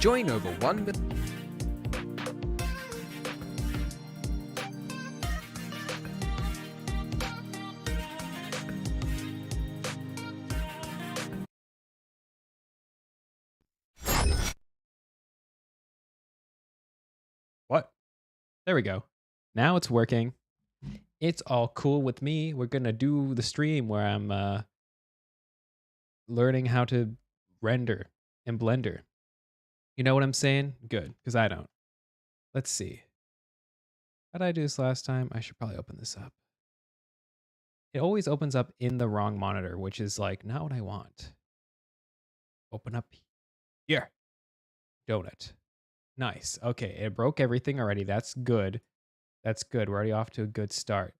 Join over 1 million. What? There we go. Now it's working. It's all cool with me. We're gonna do the stream where I'm learning how to render in Blender. You know what I'm saying? Good, because I don't. Let's see. How did I do this last time? I should probably open this up. It always opens up in the wrong monitor, which is like not what I want. Open up here. Donut. Nice. Okay, it broke everything already. That's good. That's good. We're already off to a good start.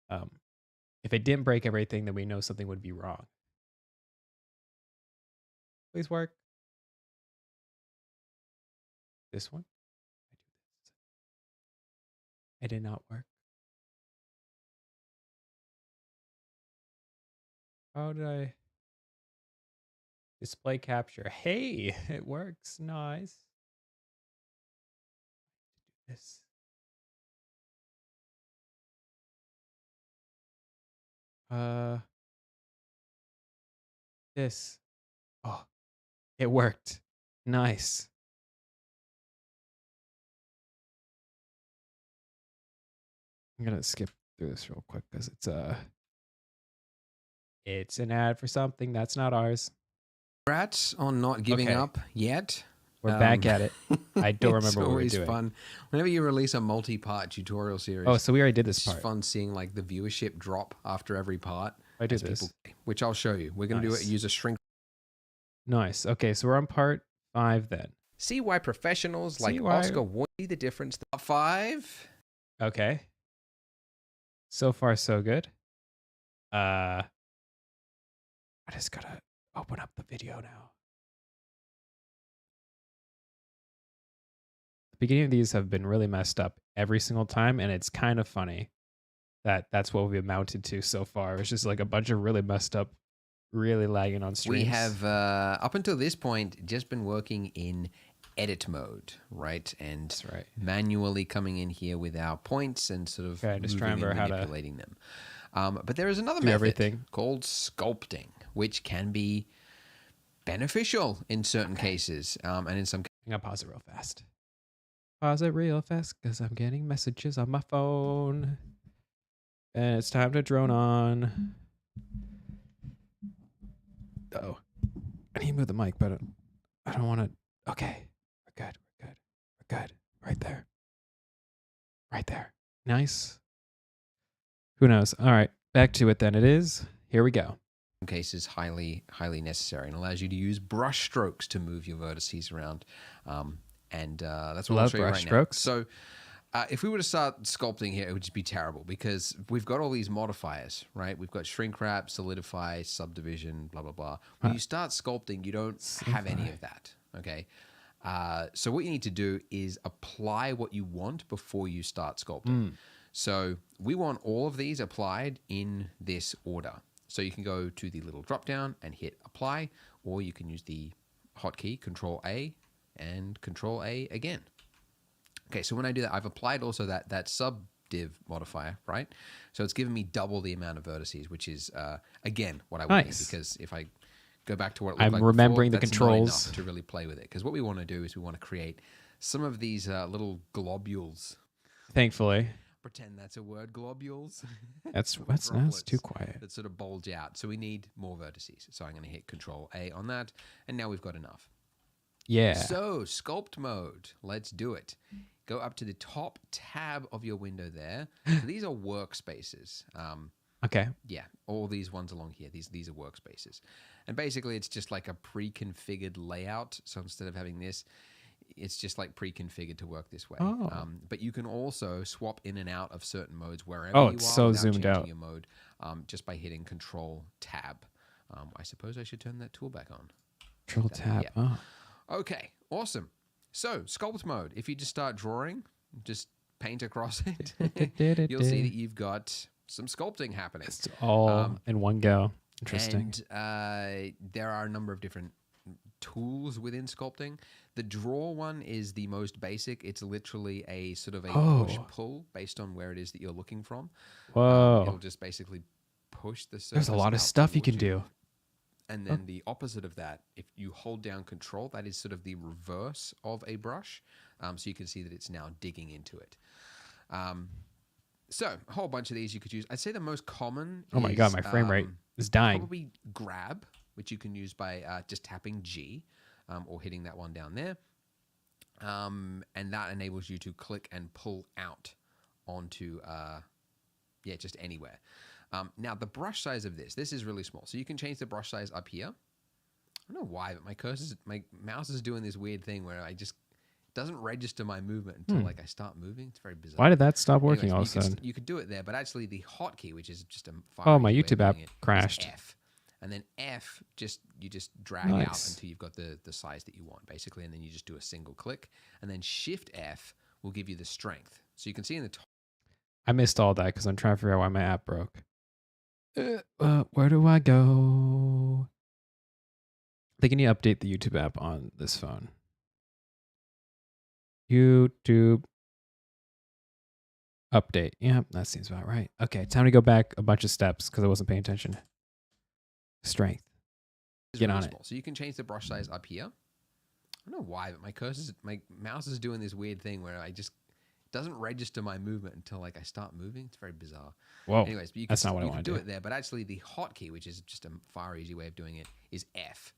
If it didn't break everything, then we know something would be wrong. Please work. This one. It did not work. How did I display capture? Hey, it works. Nice. This. This. Oh, it worked. Nice. I'm gonna skip through this real quick because it's an ad for something that's not ours. Congrats on not giving up yet. We're back at it. I don't remember what we were doing. It's always fun. Whenever you release a multi-part tutorial series. Oh, so we already did this part. It's fun seeing like the viewership drop after every part. I did this. Which I'll show you. We're going to do it. Use a shrink. Nice. Okay, so we're on part 5 then. See why professionals like Oscar won't see the difference. Part 5. Okay. So far, so good. I just gotta open up the video now. The beginning of these have been really messed up every single time, and it's kind of funny that that's what we've amounted to so far. It's just like a bunch of really messed up, really lagging on streams. We have, up until this point, just been working in edit mode, right? And that's right. Manually coming in here with our points and sort of manipulating them. But there is another method called sculpting, which can be beneficial in certain cases, and in some cases. I'm gonna pause it real fast. Pause it real fast because I'm getting messages on my phone. And it's time to drone on. Oh, I need to move the mic, but I don't want to. Okay, we're good. We're good. We're good. Right there. Right there. Nice. Who knows? All right, back to it then. It is. Here we go. In cases, highly necessary and allows you to use brush strokes to move your vertices around. That's what I'll show you right now. So if we were to start sculpting here, it would just be terrible because we've got all these modifiers, right? We've got shrink wrap, solidify, subdivision, blah, blah, blah. When you start sculpting, you don't have any of that, okay? So what you need to do is apply what you want before you start sculpting. So we want all of these applied in this order. So you can go to the little drop down and hit apply, or you can use the hotkey Control A and Control A again. Okay, so when I do that, I've applied also that subdiv modifier, right? So it's given me double the amount of vertices, which is, again, what I want, because if I go back to what it looked like remembering before, the controls. not enough to really play with it. Because what we want to do is we want to create some of these little globules. Thankfully. Pretend that's a word, globules. That's too quiet. That sort of bulge out. So we need more vertices. So I'm going to hit Control A on that. And now we've got enough. Yeah. So sculpt mode. Let's do it. Go up to the top tab of your window there. So these are workspaces. Okay. Yeah, all these ones along here. These are workspaces. And basically it's just like a pre-configured layout. So instead of having this, it's just like pre-configured to work this way. But you can also swap in and out of certain modes wherever you are. It's so zoomed out. Your mode, just by hitting Control Tab. I suppose I should turn that tool back on. Control Tab. Yeah. Okay, awesome. So sculpt mode. If you just start drawing, just paint across it, you'll see that you've got some sculpting happening. It's all in one go. Interesting. And there are a number of different tools within sculpting. The draw one is the most basic. It's literally a sort of a push-pull based on where it is that you're looking from. Whoa. It'll just basically push the surface. There's a lot of stuff you can do. And then the opposite of that, if you hold down control, that is sort of the reverse of a brush. So you can see that it's now digging into it. So a whole bunch of these you could use. I'd say the most common Oh my God, my frame rate is dying. Probably grab, which you can use by just tapping G or hitting that one down there. And that enables you to click and pull out onto, just anywhere. Now, the brush size of this is really small. So you can change the brush size up here. I don't know why, but my mouse is doing this weird thing where doesn't register my movement until I start moving. It's very bizarre. Why did that stop working all of a sudden? You could do it there, but actually the hotkey, which is just a my YouTube app crashed. F. And then F, you just drag out until you've got the size that you want, basically, and then you just do a single click. And then Shift F will give you the strength. So you can see in the top. I missed all that because I'm trying to figure out why my app broke. Where do I go? I think I need to update the YouTube app on this phone. YouTube update. Yeah, that seems about right. Okay, time to go back a bunch of steps because I wasn't paying attention. Strength. Get on it. So you can change the brush size up here. I don't know why, but my mouse is doing this weird thing where doesn't register my movement until I start moving. It's very bizarre. Whoa. Anyways, but that's not what I want to do. You can do it there, but actually the hotkey, which is just a far easy way of doing it, is F.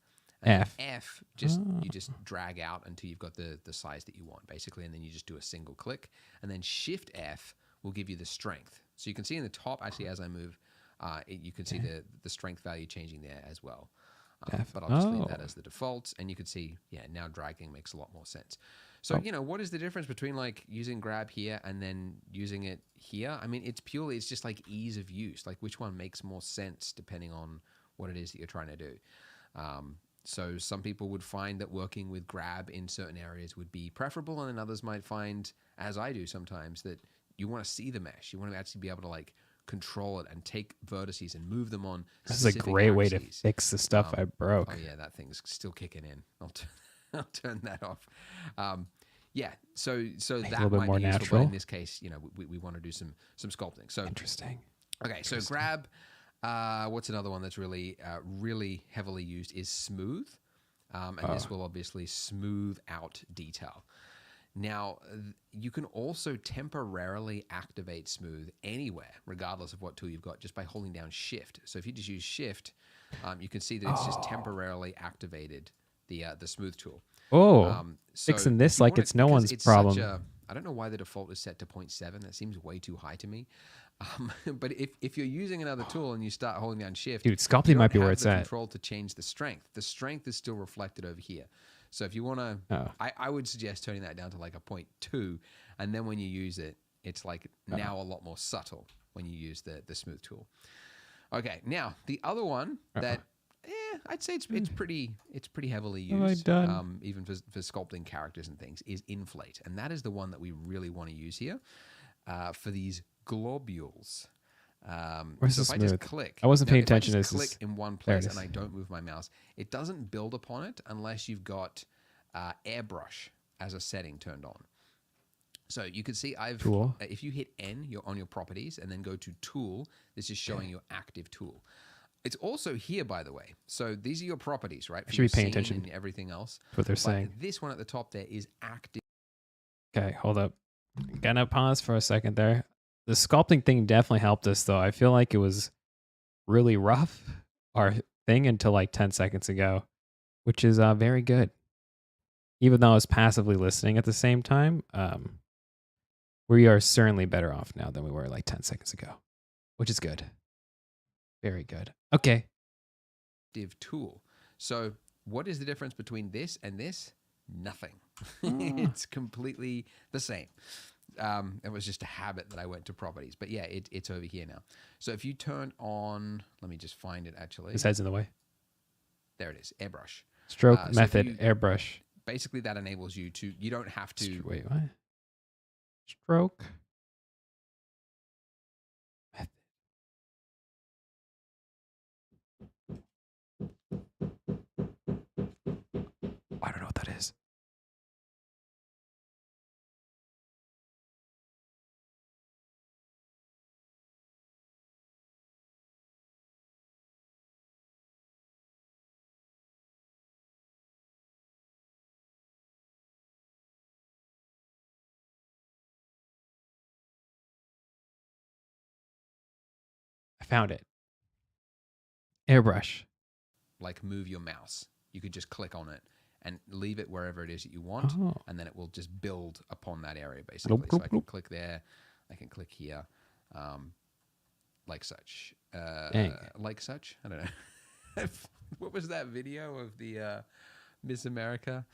And F, you just drag out until you've got the size that you want, basically, and then you just do a single click. And then Shift F will give you the strength. So you can see in the top, actually, as I move, you can see the strength value changing there as well. But I'll just leave that as the default, and you can see, now dragging makes a lot more sense. So, what is the difference between using grab here and then using it here? I mean, it's just ease of use, which one makes more sense depending on what it is that you're trying to do. So some people would find that working with grab in certain areas would be preferable, and then others might find, as I do sometimes, that you want to see the mesh. You want to actually be able to control it and take vertices and move them on. This is a great way to fix the stuff I broke. Oh yeah, that thing's still kicking in. I'll turn that off. So that might more be useful, natural. but in this case, we want to do some sculpting. So interesting. Okay, so grab. What's another one that's really heavily used is smooth, and this will obviously smooth out detail. Now, you can also temporarily activate smooth anywhere, regardless of what tool you've got, just by holding down Shift. So if you just use Shift, you can see that it's just temporarily activated the smooth tool. Fixing this like it's no one's problem. I don't know why the default is set to 0.7. That seems way too high to me. But if you're using another tool and you start holding down Shift, dude, sculpting might be where it's at. Control to change the strength. The strength is still reflected over here. So if you want to, I would suggest turning that down to a 0.2, and then when you use it, it's now a lot more subtle when you use the smooth tool. Okay, now the other one that I'd say it's pretty heavily used, even for sculpting characters and things, is inflate, and that is the one that we really want to use here for these globules. Where's so if I just click, I wasn't paying attention. If I just click in one place and I don't move my mouse, it doesn't build upon it unless you've got airbrush as a setting turned on. So you can see if you hit N, you're on your properties, and then go to tool, this is showing your active tool. It's also here, by the way. So these are your properties, right? I should be paying attention and everything else. What they're saying. This one at the top there is active. Okay, hold up. Gonna pause for a second there. The sculpting thing definitely helped us, though. I feel like it was really rough, our thing, until 10 seconds ago, which is very good. Even though I was passively listening at the same time, we are certainly better off now than we were 10 seconds ago, which is good. Very good. Okay. Active tool. So what is the difference between this and this? Nothing. It's completely the same. It was just a habit that I went to properties. But yeah, it's over here now. So if you turn on, let me just find it actually. His head's in the way. There it is, airbrush. Stroke method, airbrush. Basically that enables you to, you don't have to. Wait, what? Stroke. I found it. Airbrush. Like move your mouse. You could just click on it and leave it wherever it is that you want, and then it will just build upon that area, basically. So I can click there. I can click here. Like such. Like such? I don't know. What was that video of the Miss America?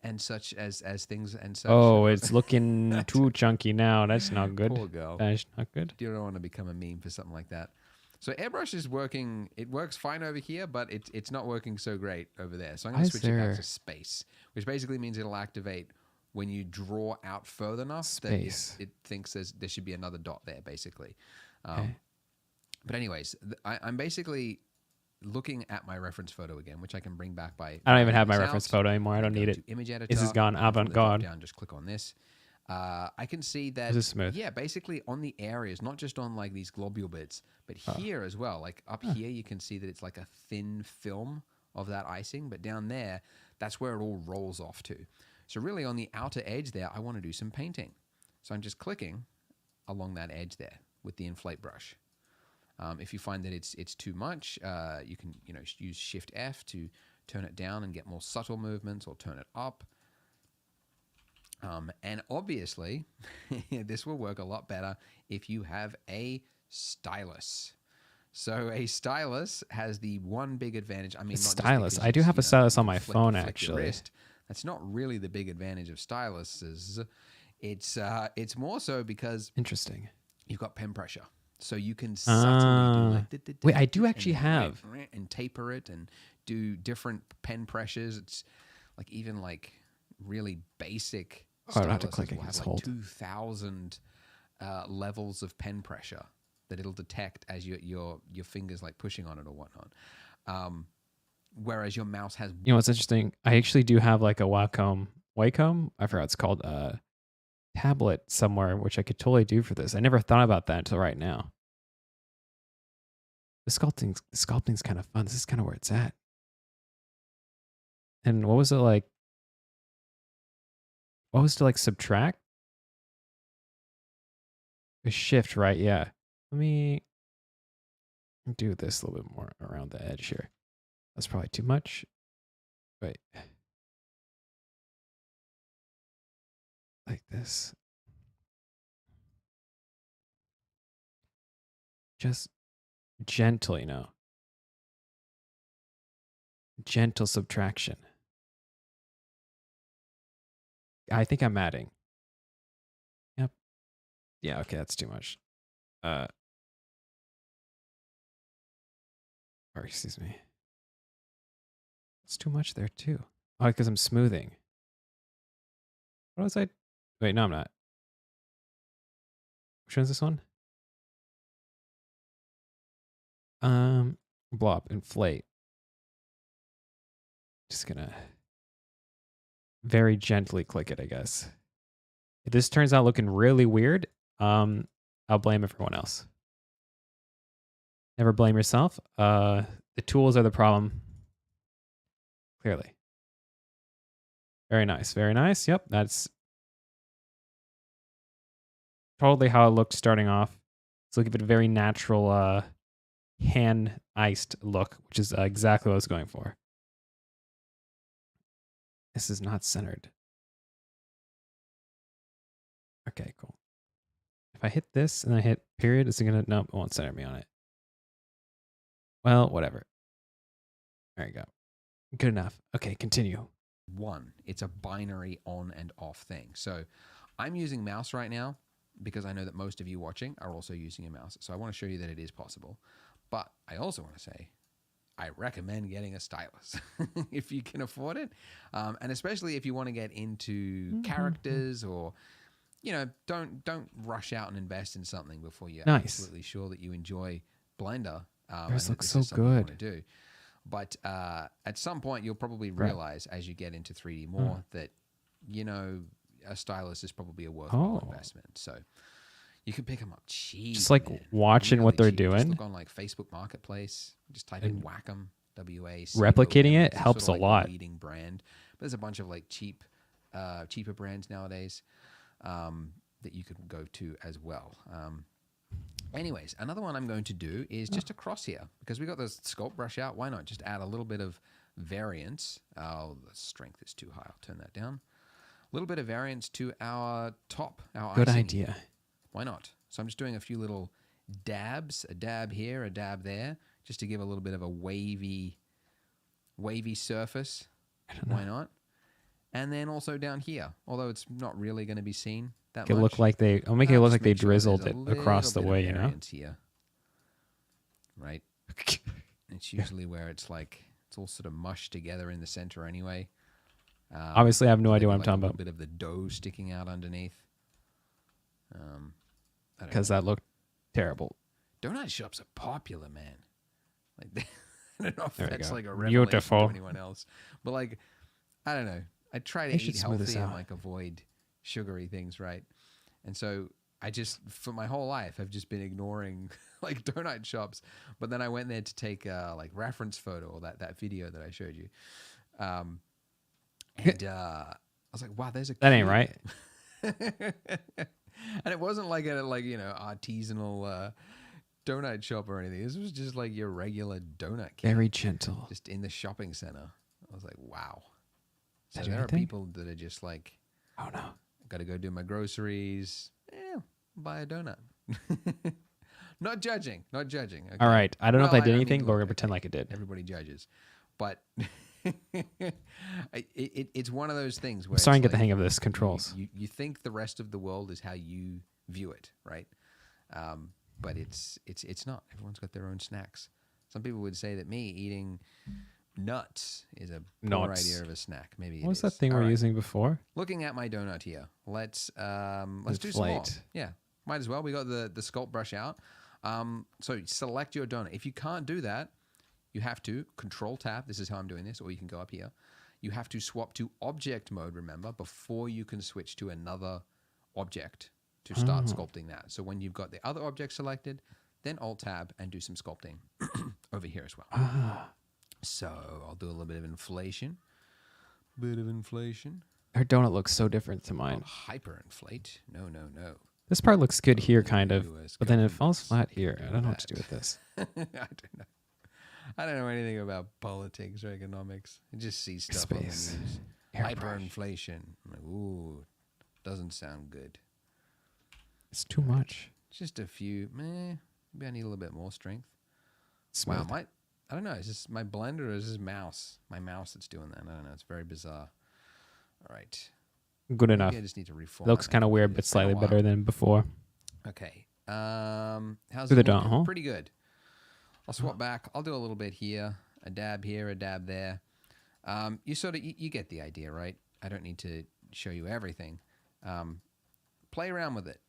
And such as things and such. Oh, it's looking too chunky now. That's not good. Poor girl. That's not good. You don't want to become a meme for something like that. So airbrush is working. It works fine over here, but it's not working so great over there. So I'm going to switch it back to space, which basically means it'll activate when you draw out further enough that it thinks there should be another dot there, basically. But anyways, I'm basically looking at my reference photo again, which I can bring back by... I don't even have my reference photo anymore. I don't need it. Image editor. This is gone avant-garde. Down, just click on this. I can see that... This is smooth. Yeah, basically on the areas, not just on like these globule bits, but here as well. Like up here, you can see that it's like a thin film of that icing, but down there, that's where it all rolls off to. So really on the outer edge there, I want to do some painting. So I'm just clicking along that edge there with the inflate brush. If you find that it's too much, you can use Shift F to turn it down and get more subtle movements, or turn it up. And obviously, this will work a lot better if you have a stylus. So a stylus has the one big advantage. I mean, stylus. I do have a stylus on my phone, actually. That's not really the big advantage of styluses. It's more so because you've got pen pressure. So you can subtly do wait, I do actually have and taper it and do different pen pressures. It's like even like really basic. I don't have to click it. Will have like 2,000 levels of pen pressure that it'll detect as your fingers like pushing on it or whatnot. Whereas your mouse has. You know what's interesting? I actually do have like a Wacom. I forgot what it's called. Tablet somewhere, which I could totally do for this. I never thought about that until right now. The sculpting's kind of fun. This is kind of where it's at. And what was it like? What was to like subtract? A shift, right? Yeah. Let me do this a little bit more around the edge here. That's probably too much. Wait. Like this. Just gently, gentle subtraction. I think I'm adding. Yep. Yeah, okay, that's too much. Or excuse me. It's too much there too. Oh, because I'm smoothing. What was I? Wait, no, I'm not. Which one's this one? Blob, inflate. Just gonna very gently click it, I guess. If this turns out looking really weird, I'll blame everyone else. Never blame yourself. The tools are the problem. Clearly. Very nice. Very nice. Yep, that's totally how it looked starting off. So give it a very natural hand iced look, which is exactly what I was going for. This is not centered. Okay, cool. If I hit this and I hit period, is it gonna? Nope, it won't center me on it. Well, whatever. There you go. Good enough. Okay, continue. It's a binary on and off thing. So I'm using mouse right now because I know that most of you watching are also using a mouse. So I want to show you that it is possible. But I also want to say, I recommend getting a stylus if you can afford it. And especially if you want to get into characters, or, don't rush out and invest in something before you're absolutely sure that you enjoy Blender. This looks so good. Do. But at some point, you'll probably realize as you get into 3D more that, a stylus is probably a worthwhile investment. So you can pick them up cheap. Just like watching what they're doing. Just look on like Facebook Marketplace. Just type in Wacom, W-A-C-O-M. Replicating it helps sort of a lot. The leading brand. But there's a bunch of like cheaper brands nowadays that you could go to as well. Anyways, another one I'm going to do is just across here because we got the sculpt brush out. Why not just add a little bit of variance? Oh, the strength is too high. I'll turn that down. A little bit of variance to our top, our Good icing. idea. Why not? So I'm just doing a few little dabs, a dab here, a dab there, just to give a little bit of a wavy surface. Why not? And then also down here, although it's not really going to be seen that much. Look like I'll make it look like they drizzled it across the way, you know? Here. Right? It's usually where it's like, it's all sort of mushed together in the center anyway. Obviously, I have no idea what I'm talking about. A bit of the dough sticking out underneath. Because that looked terrible. Donut shops are popular, man. Like, I don't know if that's like a revelation to anyone else, but like, I don't know. I try to eat healthy and like avoid sugary things, right? And so I just, for my whole life, I've just been ignoring like donut shops. But then I went there to take a like reference photo, or that video that I showed you. And I was like, wow, there's a that ain't right. And it wasn't like a artisanal donut shop or anything. This was just like your regular donut kit. Very gentle. Just in the shopping center. I was like, wow. So there are people that are just like, oh no, got to go do my groceries. Yeah, buy a donut. Not judging. Okay? All right. I don't know if I did anything, but we're going to pretend like it did. Everybody judges. But it's one of those things where I'm starting to get the hang of this controls. You think the rest of the world is how you view it, right? But it's not. Everyone's got their own snacks. Some people would say that me eating nuts is a poor idea of a snack. Maybe what was that thing we were using before? Looking at my donut here. Let's do some more. Yeah, might as well. We got the sculpt brush out. So select your donut. If you can't do that, you have to Control Tab. This is how I'm doing this, or you can go up here. You have to swap to object mode, remember, before you can switch to another object to start sculpting that. So when you've got the other object selected, then Alt Tab and do some sculpting over here as well. So I'll do a little bit of inflation. Her donut looks so different to mine. Hyperinflate. No. This part looks good here, kind of, but then it falls flat here. I don't know what to do with this. I don't know anything about politics or economics. I just see stuff on the news. Hyperinflation. I'm like, ooh, doesn't sound good. It's too much. Just a few. Maybe I need a little bit more strength. Smooth. Wow, I don't know. Is this my blender or is this mouse? My mouse that's doing that. I don't know. It's very bizarre. All right. Good enough. I just need to reformat. Looks kind of weird, but slightly better than before. Okay. How's it looking? looking? Pretty good. I'll swap back. I'll do a little bit here, a dab here, a dab there. You get the idea, right? I don't need to show you everything. Play around with it.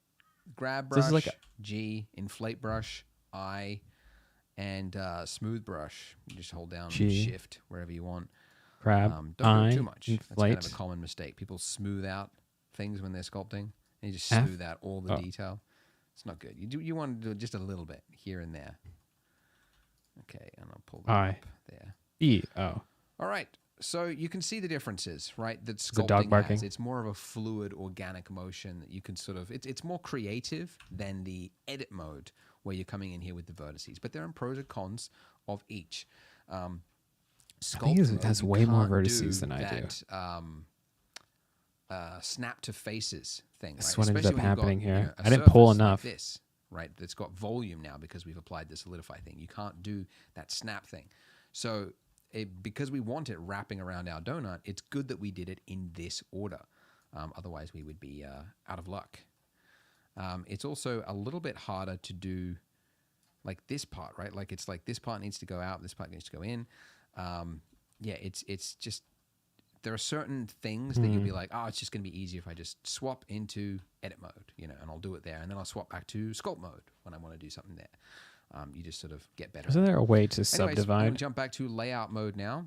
Grab brush, like G, inflate brush, I, and smooth brush. You just hold down Shift wherever you want. Grab, don't do it too much. inflate. That's kind of a common mistake. People smooth out things when they're sculpting. And you just smooth out all the detail. It's not good. You want to do just a little bit here and there. Okay, and I'll pull that up there. E. Oh. All right. So you can see the differences, right? That sculpting has. It's more of a fluid, organic motion that you can sort of. It's more creative than the edit mode where you're coming in here with the vertices. But there are pros and cons of each. I think it has way more vertices than I do. Snap to faces thing. That's right? what ended up happening here. I didn't pull enough. Like this, right? That's got volume now because we've applied the solidify thing. You can't do that snap thing. So because we want it wrapping around our donut, it's good that we did it in this order. Otherwise, we would be out of luck. It's also a little bit harder to do like this part, right? Like it's like this part needs to go out, this part needs to go in. It's just there are certain things that you'll be like, oh, it's just going to be easier if I just swap into edit mode, and I'll do it there, and then I'll swap back to sculpt mode when I want to do something there. You just sort of get better. Isn't there a way to subdivide? I'm jump back to layout mode now,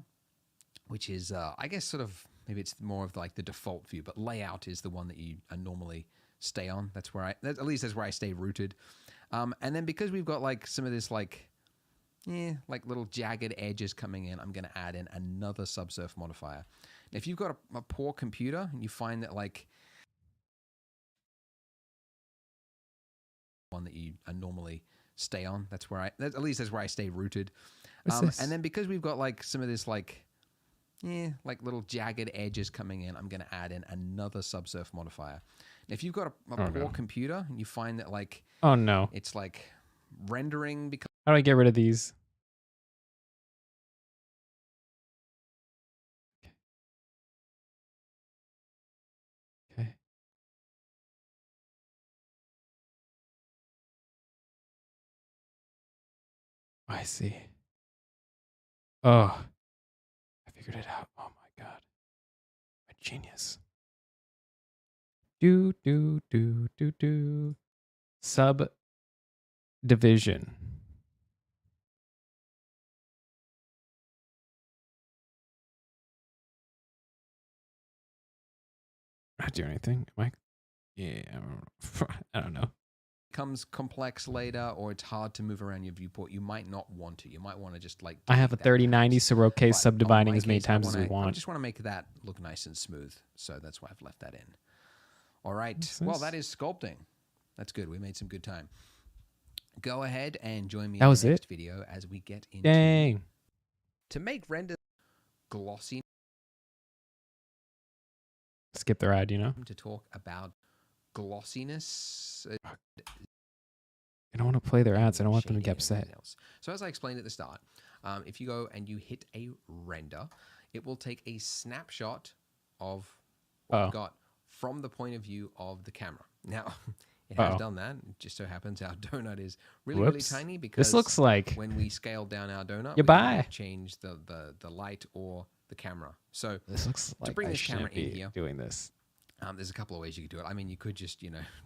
which is, I guess, sort of maybe it's more of like the default view, but layout is the one that you normally stay on. That's where at least that's where I stay rooted. And then because we've got like some of this like little jagged edges coming in, I'm going to add in another subsurf modifier. Now, if you've got a poor computer and you find that like one that you normally stay on. That's where at least that's where I stay rooted. And then because we've got like some of this like little jagged edges coming in, I'm going to add in another subsurf modifier. If you've got a poor computer and you find that like, oh no, it's like rendering because how do I get rid of these? Okay. I see. Oh, I figured it out. Oh my God. A genius. Do. Subdivision. Not do anything. Am I? Yeah, I don't know. Becomes complex later, or it's hard to move around your viewport. You might not want to. You might want to just like. I have a 3090, so we're okay subdividing as many times as we want. I just want to make that look nice and smooth, so that's why I've left that in. All right. Well, that is sculpting. That's good. We made some good time. Go ahead and join me in the next video as we get into to make render glossy. Skip the ride, you know. To talk about glossiness. I don't want to play their ads. I don't want them to get upset. So as I explained at the start, if you go and you hit a render, it will take a snapshot of what we've got from the point of view of the camera. Now, it has done that. It just so happens our donut is really, really tiny because this looks like when we scale down our donut, we can change the light or the camera. So this looks like to bring this camera in here, doing this. There's a couple of ways you could do it. I mean, you could just,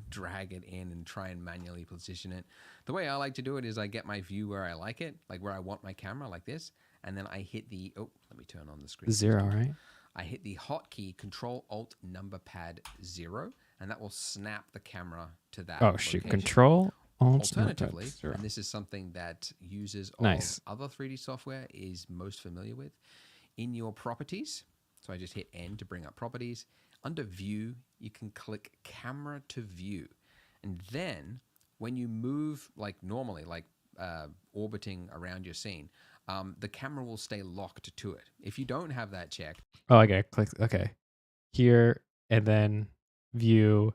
drag it in and try and manually position it. The way I like to do it is I get my view where I like it, like where I want my camera, like this. And then I hit the, let me turn on the screen. 0, right? I hit the hotkey Control-Alt-Number-Pad 0, and that will snap the camera to that location. Alternatively, and this is something that users of other 3D software is most familiar with, in your properties. So I just hit N to bring up properties. Under view, you can click camera to view. And then when you move like normally, like orbiting around your scene, the camera will stay locked to it. If you don't have that checked. Oh, okay. Click. Okay. Here and then view,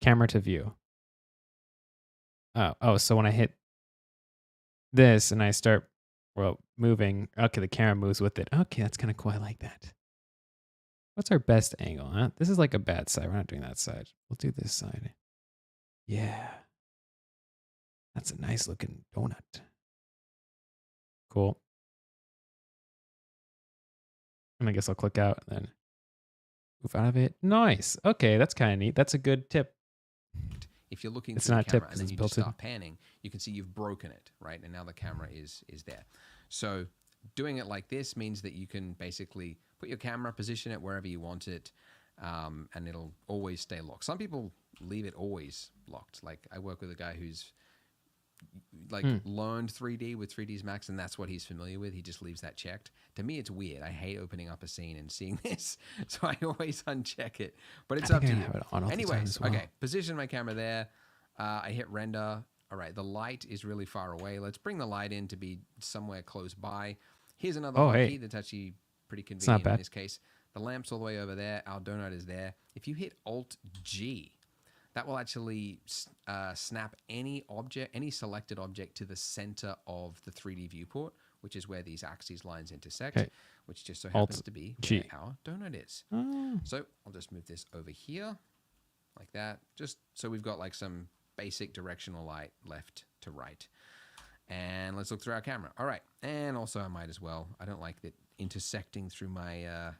camera to view. Oh, so when I hit this and I start, moving, okay, the camera moves with it. Okay, that's kind of cool. I like that. What's our best angle, huh? This is like a bad side. We're not doing that side. We'll do this side. Yeah. That's a nice looking donut. Cool. And I guess I'll click out and then move out of it. Nice. Okay, that's kind of neat. That's a good tip. If you're looking through the camera and then you just start panning, you can see you've broken it, right? And now the camera is there. So doing it like this means that you can basically put your camera, position it wherever you want it, and it'll always stay locked. Some people leave it always locked. Like I work with a guy who's like learned 3D with 3ds Max, and that's what he's familiar with. He just leaves that checked. To me, it's weird. I hate opening up a scene and seeing this, so I always uncheck it. But it's up to you. Anyways, okay, position my camera there. I hit render. All right, the light is really far away. Let's bring the light in to be somewhere close by. Here's another hotkey that's actually pretty convenient in this case. The lamp's all the way over there. Our donut is there. If you hit Alt-G, that will actually snap any object, any selected object to the center of the 3D viewport, which is where these axes lines intersect, which just so happens to be where our donut is. So I'll just move this over here like that, just so we've got like some basic directional light left to right. And let's look through our camera. All right. And also I might as well, I don't like that intersecting through my,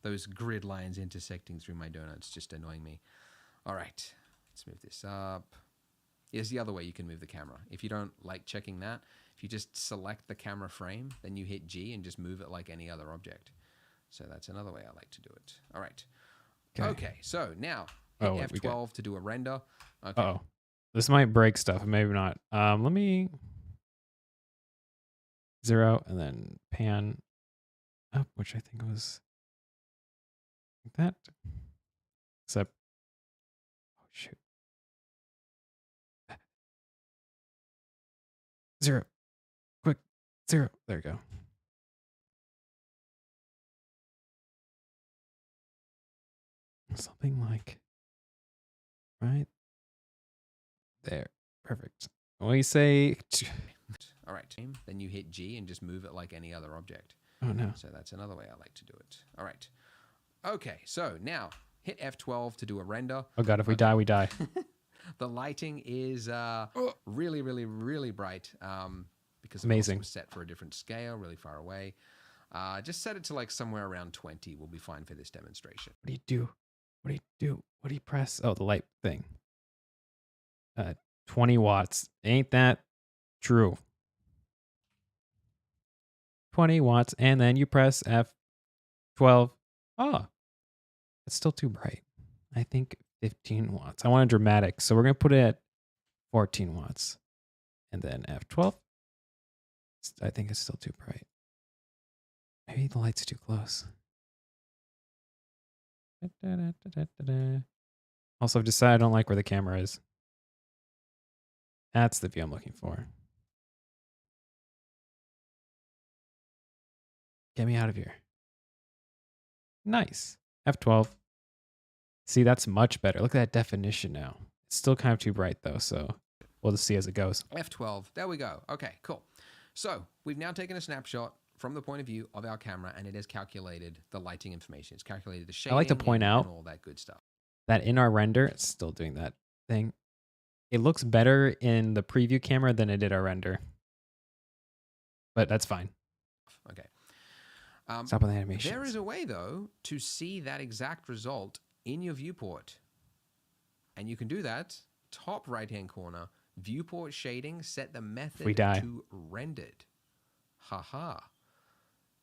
those grid lines intersecting through my donuts, just annoying me. All right. Let's move this up. Here's the other way you can move the camera. If you don't like checking that, if you just select the camera frame, then you hit G and just move it like any other object. So that's another way I like to do it. All right. Okay. So now hit F12 to do a render. Okay. Oh, this might break stuff. Maybe not. Let me 0 and then pan up, which I think was like that. Except, oh shoot. 0. Quick. 0. There you go. Something like right there. Perfect. When you say all right, then you hit G and just move it like any other object. Oh no. So that's another way I like to do it. All right. Okay, so now hit F12 to do a render. Oh god, if we die, we die. The lighting is really, really, really bright because amazing. It was set for a different scale, really far away. Just set it to like somewhere around 20 will be fine for this demonstration. What do you do? What do you do? What do you press? Oh, the light thing. 20 watts. Ain't that true? 20 watts, and then you press F12. Oh, it's still too bright. I think 15 watts. I want it dramatic, so we're going to put it at 14 watts. And then F12. I think it's still too bright. Maybe the light's too close. Also, I've decided I don't like where the camera is. That's the view I'm looking for. Get me out of here. Nice. F12. See, that's much better. Look at that definition now. It's still kind of too bright though, so we'll just see as it goes. F12. There we go. Okay, cool. So we've now taken a snapshot from the point of view of our camera, and it has calculated the lighting information. It's calculated the shading. I like to point out and all that good stuff. That in our render, it's still doing that thing. It looks better in the preview camera than it did our render. But that's fine. Okay. Stop on the animation. There is a way, though, to see that exact result in your viewport. And you can do that. Top right-hand corner, viewport shading, set the method to rendered. Haha.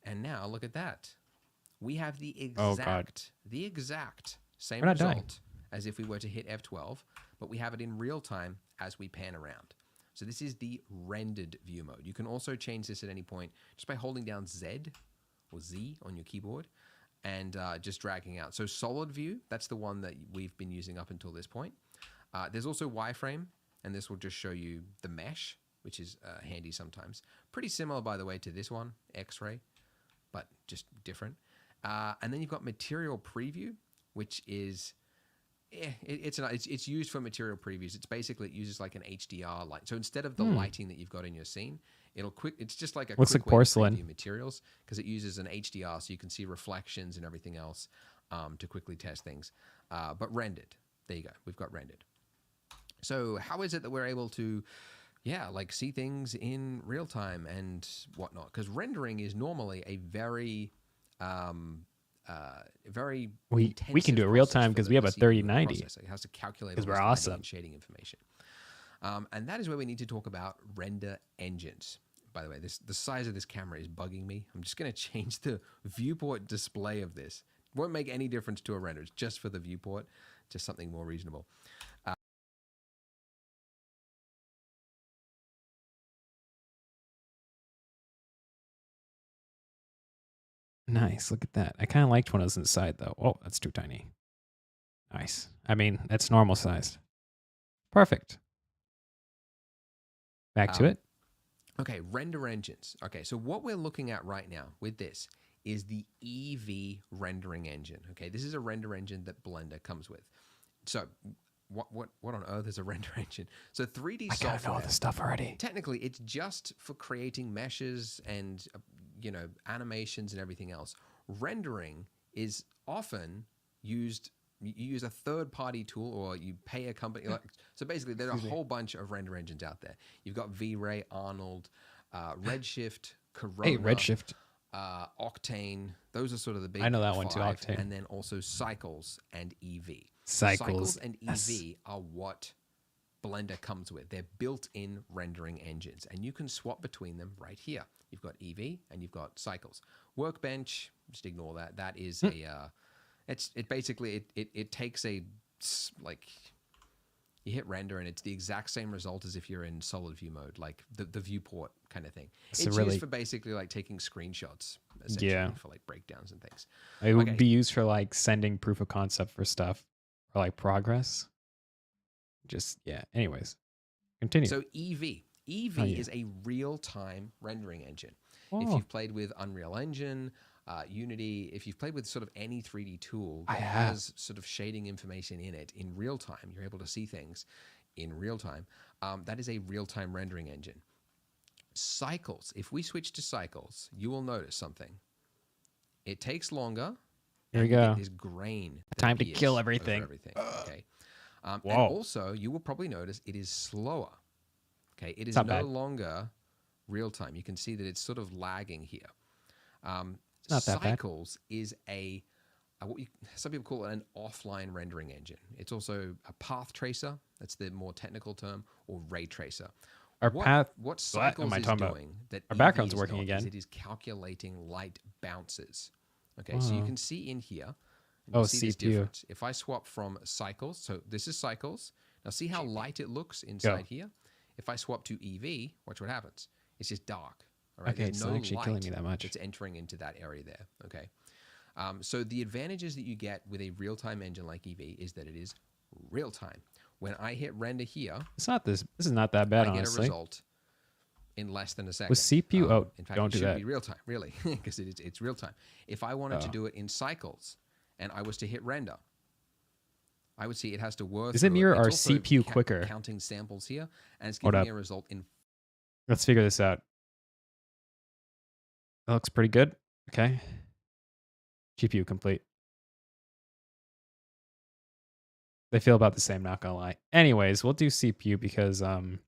And now look at that. We have the exact same result as if we were to hit F12, but we have it in real time as we pan around. So this is the rendered view mode. You can also change this at any point just by holding down Z or Z on your keyboard and just dragging out. So solid view, that's the one that we've been using up until this point. There's also wireframe, and this will just show you the mesh, which is handy sometimes. Pretty similar, by the way, to this one, X-ray, but just different. And then you've got material preview, which is it's used for material previews. It's basically, it uses like an HDR light. So instead of the lighting that you've got in your scene, it's just like a looks like porcelain preview materials, because it uses an HDR, so you can see reflections and everything else to quickly test things. But rendered, there you go. We've got rendered. So how is it that we're able to, like see things in real time and whatnot? Because rendering is normally a very we can do it real time because we have a 3090. It has to calculate because we're awesome and shading information, and that is where we need to talk about render engines. By the way, the size of this camera is bugging me. I'm just going to change the viewport display of this. It won't make any difference to a render. It's just for the viewport, just something more reasonable. Nice. Look at that. I kind of liked when it was inside, though. Oh, that's too tiny. Nice. I mean, that's normal sized. Perfect. Back to it. Okay, render engines. Okay, so what we're looking at right now with this is the EV rendering engine. Okay, this is a render engine that Blender comes with. So what on earth is a render engine? So 3D software. I gotta know all this stuff already. Technically, it's just for creating meshes and animations and everything else. Rendering is often used. You use a third-party tool, or you pay a company. So basically, there's a whole bunch of render engines out there. You've got V-Ray, Arnold, Redshift, Corona. Hey, Redshift. Octane. Those are sort of the big. I know that one too, five. Octane. And then also Cycles and EV. Cycles and EV are what Blender comes with. They're built-in rendering engines, and you can swap between them right here. You've got EV and you've got Cycles. Workbench, just ignore that. That is it basically takes a, like, you hit render and it's the exact same result as if you're in solid view mode, like the viewport kind of thing. It's used for basically like taking screenshots, essentially, for like breakdowns and things. It would be used for like sending proof of concept for stuff, or like progress. Anyways, continue. So EV Eevee is a real-time rendering engine. If you've played with Unreal Engine, Unity, if you've played with sort of any 3D tool that has sort of shading information in it in real time, you're able to see things in real time. That is a real-time rendering engine. Cycles, if we switch to Cycles, you will notice something. It takes longer. Here we go. Get this grain. Time to kill everything. Okay. And also, you will probably notice it is slower. Okay, it is no longer real time. You can see that it's sort of lagging here. It's not that Cycles is what some people call it an offline rendering engine. It's also a path tracer. That's the more technical term, or ray tracer. What Cycles is doing that our background's working again. Is it is calculating light bounces. Okay, so you can see in here. See this CPU. difference. If I swap from Cycles, so this is Cycles. Now see how light it looks inside here? If I swap to Eevee, watch what happens. It's just dark. All right? Okay, it's not actually killing me that much. It's entering into that area there. Okay. So the advantages that you get with a real-time engine like Eevee is that it is real-time. When I hit render here, this is not that bad, I honestly. get a result in less than a second. With CPU, in fact, don't do that. It should be real-time, really, because it's real-time. If I wanted to do it in Cycles and I was to hit render, I would see it has to work. Does it mirror our CPU quicker? Counting samples here, and it's giving me a result in. Let's figure this out. That looks pretty good. Okay. GPU complete. They feel about the same, not gonna lie. Anyways, we'll do CPU because we're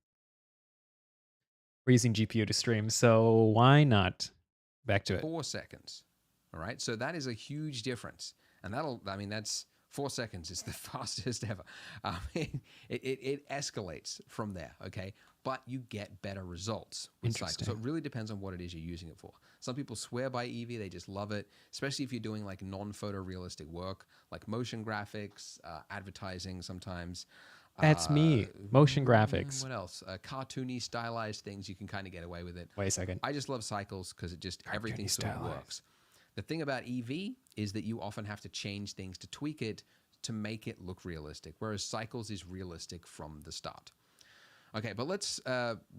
using GPU to stream, so why not? Back to it. 4 seconds. All right, so that is a huge difference, and that's 4 seconds is the fastest ever. It escalates from there, okay? But you get better results with Cycles. So it really depends on what it is you're using it for. Some people swear by Eevee. They just love it, especially if you're doing like non-photorealistic work, like motion graphics, advertising sometimes. That's me. Motion graphics. What else? Cartoony, stylized things. You can kind of get away with it. Wait a second. I just love Cycles because it just, everything sort of works. The thing about Eevee is that you often have to change things to tweak it to make it look realistic, whereas Cycles is realistic from the start. Okay, but let's,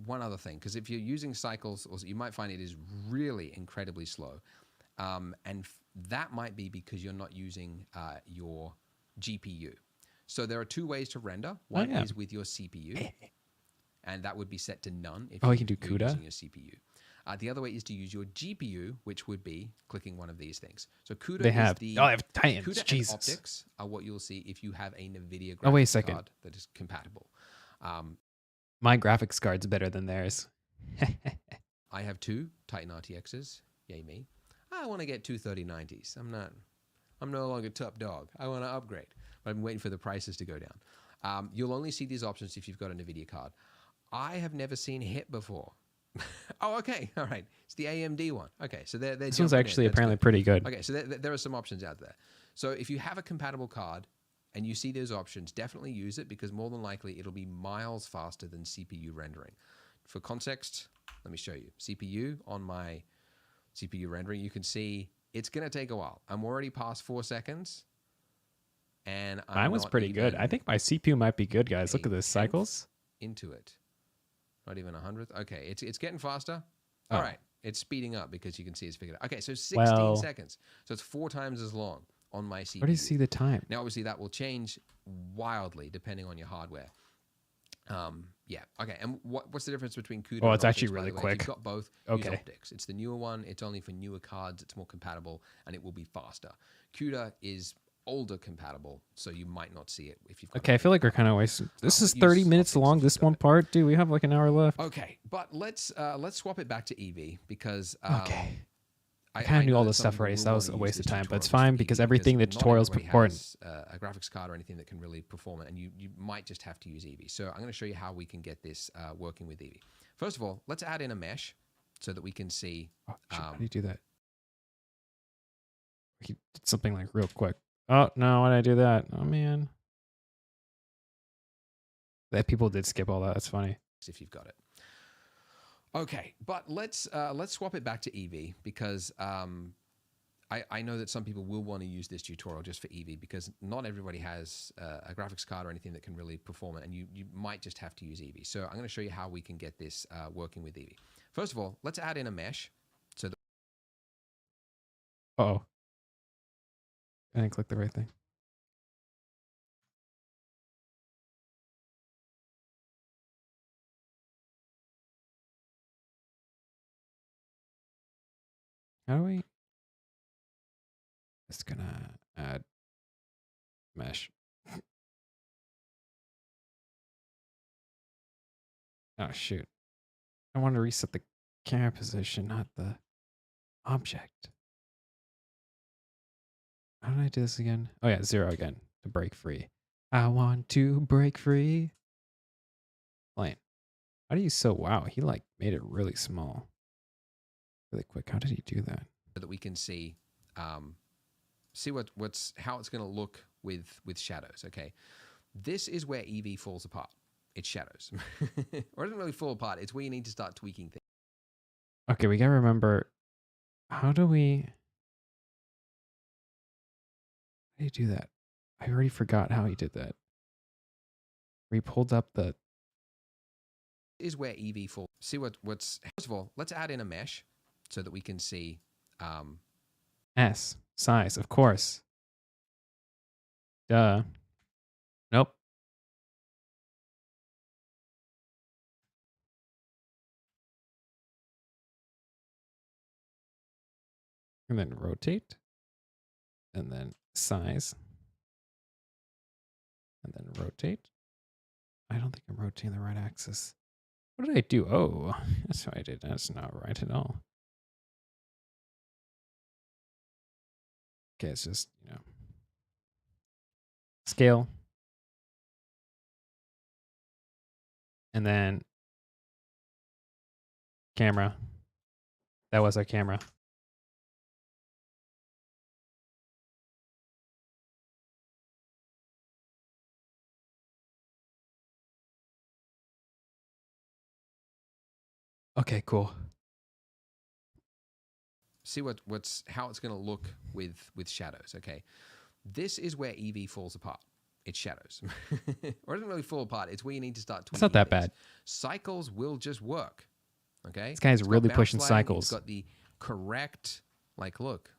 one other thing, because if you're using Cycles, also, you might find it is really incredibly slow. And that might be because you're not using your GPU. So there are two ways to render. One is with your CPU, and that would be set to none if you can do you're CUDA using your CPU. The other way is to use your GPU, which would be clicking one of these things. So CUDA they have Titans. CUDA Jesus. and optics are what you'll see if you have a NVIDIA graphics card that is compatible. My graphics card's better than theirs. I have two Titan RTXs. Yay me. I want to get two 3090s. I'm no longer top dog. I want to upgrade. But I'm waiting for the prices to go down. You'll only see these options if you've got an NVIDIA card. I have never seen HIT before. Oh, okay. All right. It's the AMD one. Okay. So this one's actually apparently pretty good. Okay. So there are some options out there. So if you have a compatible card and you see those options, definitely use it because more than likely it'll be miles faster than CPU rendering. For context, let me show you. CPU on my CPU rendering, you can see it's going to take a while. I'm already past 4 seconds. And mine was pretty good. I think my CPU might be good, guys. Look at this. Cycles. Into it. Not even 100th. Okay, it's getting faster. All right. It's speeding up because you can see it's figured out. Okay, so 16 seconds. So it's 4 times as long on my CPU. Where do you see the time? Now, obviously, that will change wildly depending on your hardware. Yeah. Okay. And what's the difference between CUDA and it's optics, actually really quick. You've got both. Use optics. It's the newer one. It's only for newer cards. It's more compatible, and it will be faster. CUDA is older compatible, so you might not see it if you've got I feel like we're kind of wasting. This is 30 minutes long, this one part. Dude, we have like an hour left. Okay, but let's swap it back to Eevee because I kind of knew all this stuff already, so that was a waste of time, but it's fine because everything the tutorial's important. A graphics card or anything that can really perform it, and you might just have to use Eevee. So I'm going to show you how we can get this working with Eevee. First of all, let's add in a mesh so that we can see. How do you do that? He did something like real quick. Oh, no, why did I do that? Oh, man. That people did skip all that. That's funny. If you've got it. Okay, but let's swap it back to Eevee because I know that some people will want to use this tutorial just for Eevee because not everybody has a graphics card or anything that can really perform it, and you might just have to use Eevee. So I'm going to show you how we can get this working with Eevee. First of all, let's add in a mesh. So that Uh-oh. I didn't click the right thing. How do we? Just gonna add mesh. Oh, shoot. I want to reset the camera position, not the object. How did I do this again? Oh, yeah, 0 again to break free. I want to break free. Plane. How do you so wow? He like made it really small, really quick. How did he do that? So that we can see how it's going to look with shadows. Okay, this is where Eevee falls apart. It's shadows, or it doesn't really fall apart. It's where you need to start tweaking things. Okay, we gotta remember. How do you do that? I already forgot how he did that. We pulled up the. Is where Eevee falls. See what's first of all. Let's add in a mesh so that we can see. S size, of course. Duh. Nope. And then rotate. And then size. And then rotate. I don't think I'm rotating the right axis. What did I do? Oh, that's what I did. That's not right at all. Okay, it's just, scale. And then camera. That was our camera. Okay, cool. See how it's going to look with shadows. Okay, this is where Eevee falls apart. It's shadows, or it doesn't really fall apart. It's where you need to start tweaking. It's not that things. bad. Cycles will just work. Okay, this guy's really pushing cycles. It's got the correct, like, look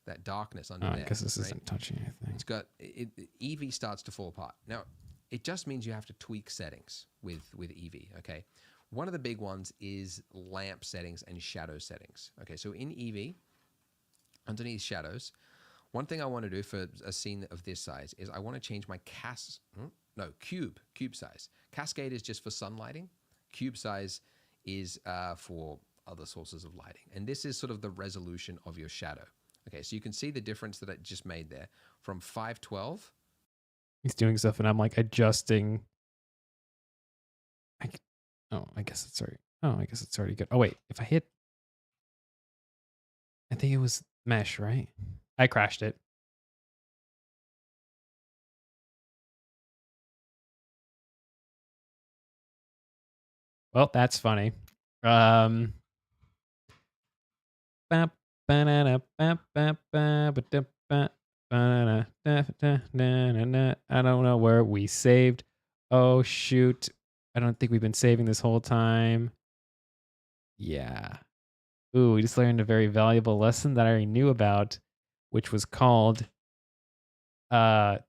that darkness under there. Because this isn't touching anything. It's got Eevee starts to fall apart. Now, it just means you have to tweak settings with Eevee. Okay. One of the big ones is lamp settings and shadow settings. Okay, so in Eevee, underneath shadows, one thing I want to do for a scene of this size is I want to change my cube size. Cascade is just for sun lighting. Cube size is for other sources of lighting. And this is sort of the resolution of your shadow. Okay, so you can see the difference that I just made there from 512. He's doing stuff and I'm like adjusting. I guess it's already. Oh, I guess it's already good. Oh wait, if I hit, I think it was mesh, right? I crashed it. Well, that's funny. I don't know where we saved. Oh shoot. I don't think we've been saving this whole time. Yeah. Ooh, we just learned a very valuable lesson that I already knew about, which was called don't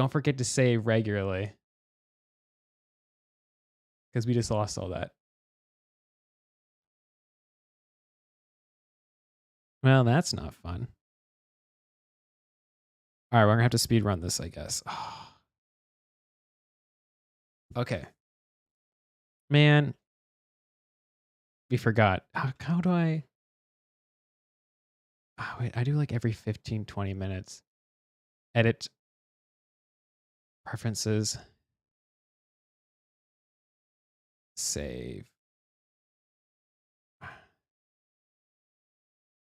forget to save regularly. Because we just lost all that. Well, that's not fun. All right, we're going to have to speed run this, I guess. Oh. Okay. Man, we forgot. How do I... Oh, wait, I do like every 15, 20 minutes. Edit. Preferences. Save.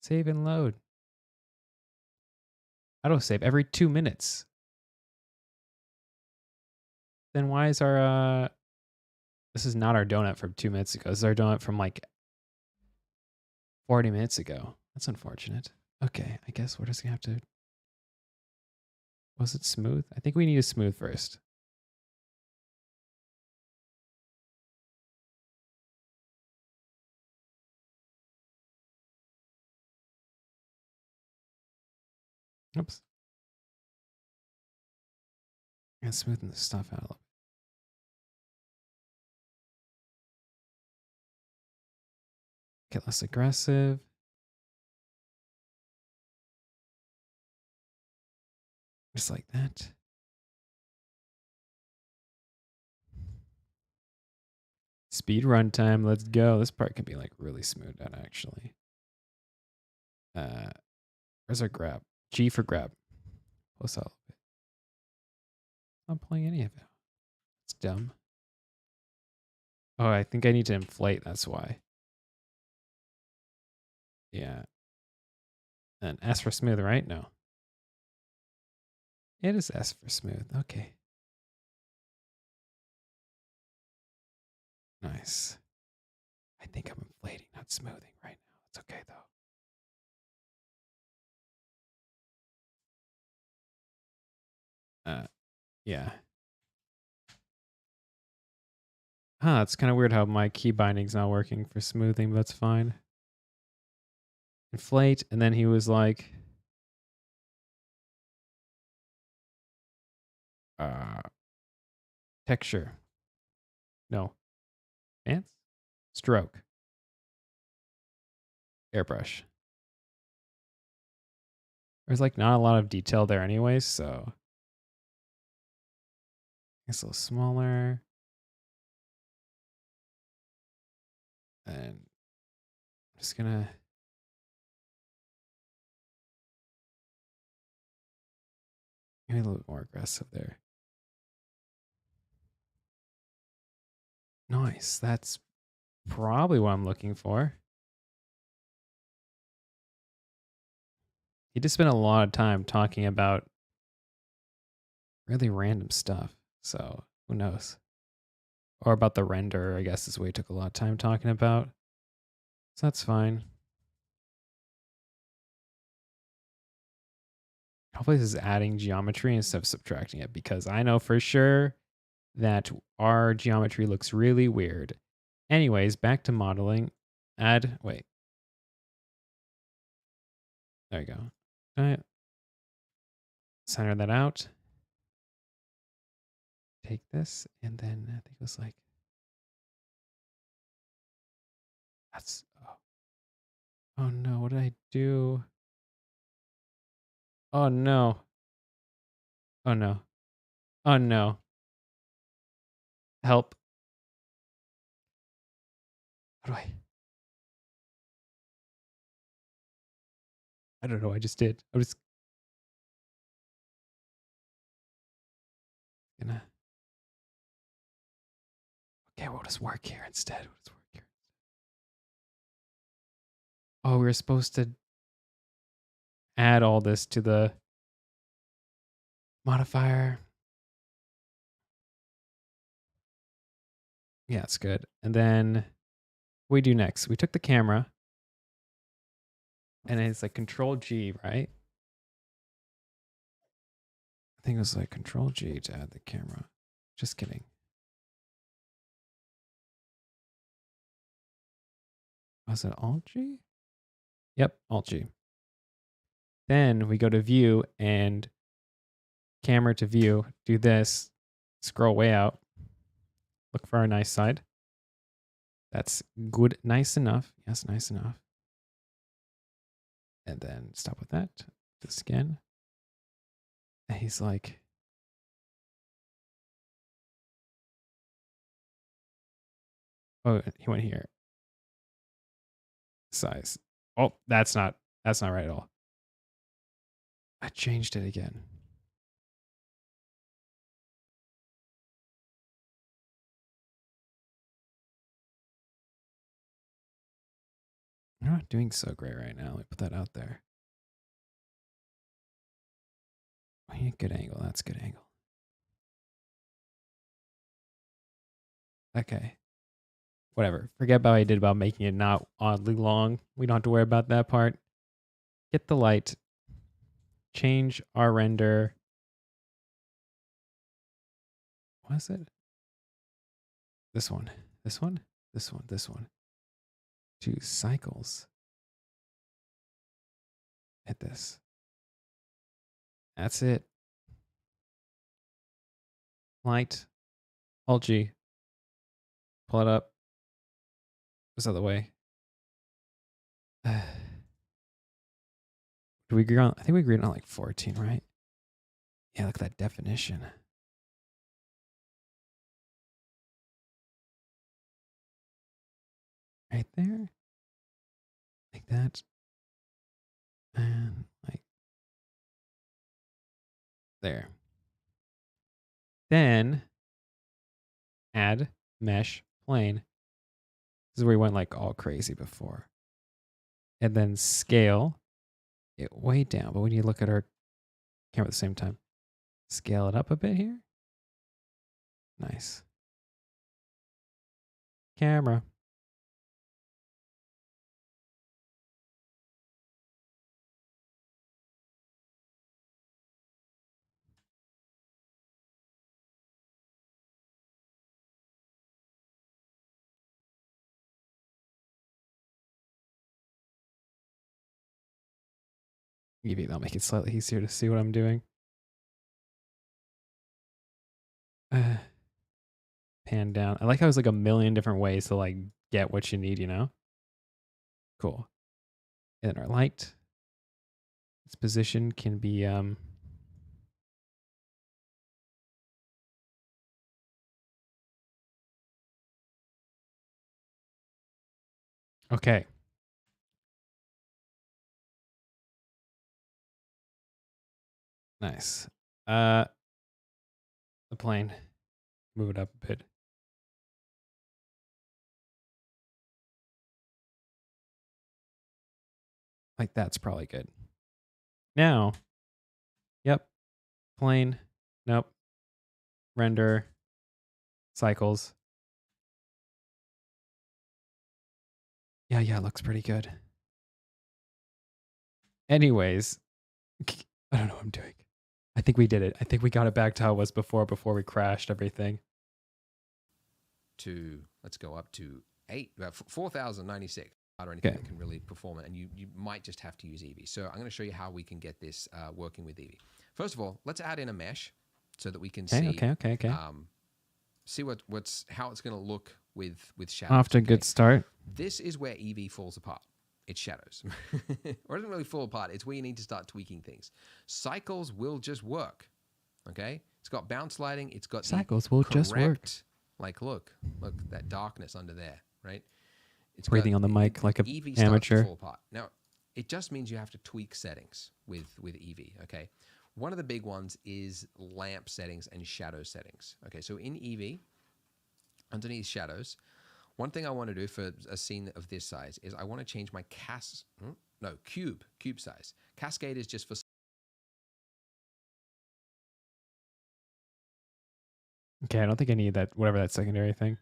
Save and load. Autosave every 2 minutes. Then why is our... This is not our donut from 2 minutes ago. This is our donut from like 40 minutes ago. That's unfortunate. Okay, I guess we're just gonna have to. Was it smooth? I think we need to smooth first. Oops. And smoothing the stuff out a little. Get less aggressive. Just like that. Speed runtime. Let's go. This part can be like really smooth out actually. Where's our grab? G for grab. Close out a little bit. I'm not playing any of it. It's dumb. Oh, I think I need to inflate. That's why. Yeah. And S for smooth, right? No. It is S for smooth. Okay. Nice. I think I'm inflating, not smoothing right now. It's okay though. Yeah. Huh, it's kind of weird how my key binding's not working for smoothing, but that's fine. Inflate, and then he was like, texture. No. Dance? Stroke. Airbrush. There's like not a lot of detail there anyways, so it's a little smaller. And I'm just gonna maybe a little bit more aggressive there. Nice. That's probably what I'm looking for. He just spent a lot of time talking about really random stuff. So who knows? Or about the render, I guess is what he took a lot of time talking about. So that's fine. Hopefully this is adding geometry instead of subtracting it, because I know for sure that our geometry looks really weird. Anyways, back to modeling. Wait. There you go. All right. Center that out. Take this, and then I think it was like, that's, oh no, what did I do? Oh no. Oh no. Oh no. Help. How do I don't know what I just did. I'm just gonna. Okay, we'll just work here instead. We'll just work here. Oh, we were supposed to add all this to the modifier. Yeah, it's good. And then what we do next? We took the camera and it's like Control G, right? I think it was like Control G to add the camera. Just kidding. Was it Alt G? Yep, Alt G. Then we go to view and camera to view. Do this. Scroll way out. Look for our nice side. That's good. Nice enough. Yes, nice enough. And then stop with that. This again. And he's like, oh, he went here. Size. Oh, that's not right at all. I changed it again. We're not doing so great right now. Let me put that out there. Good angle. That's good angle. Okay. Whatever. Forget about what I did about making it not oddly long. We don't have to worry about that part. Get the light. Change our render. What is it? This one. This one? This one. This one. To cycles. Hit this. That's it. Light. Alt G. Pull it up. This other way. Do we agree on? I think we agreed on like 14, right? Yeah, look at that definition. Right there. Like that. And like there. Then add mesh plane. This is where we went like all crazy before. And then scale it way down. But when you look at our camera at the same time, scale it up a bit here. Nice. Camera. Maybe that'll make it slightly easier to see what I'm doing. Pan down. I like how it's like a million different ways to like get what you need, you know? Cool. And our light. Its position can be okay. Nice. The plane. Move it up a bit. Like that's probably good. Now, yep. Plane. Nope. Render. Cycles. Yeah, it looks pretty good. Anyways, I don't know what I'm doing. I think we did it. I think we got it back to how it was before we crashed everything. Let's go up to 4,096 or anything that can really perform it. And you might just have to use Eevee. So I'm going to show you how we can get this working with Eevee. First of all, let's add in a mesh so that we can see how it's going to look with shadows. Off to a good start. This is where Eevee falls apart. It's shadows. Or it doesn't really fall apart. It's where you need to start tweaking things. Cycles will just work. Okay? It's got bounce lighting. It's got cycles will just work. Like, look, that darkness under there, right? It's breathing on the mic like an Eevee amateur. To fall apart. Now, it just means you have to tweak settings with Eevee, okay? One of the big ones is lamp settings and shadow settings. Okay, so in Eevee, underneath shadows, one thing I want to do for a scene of this size is I want to change my cube size. Cascade is just for... Okay, I don't think I need that, whatever that secondary thing.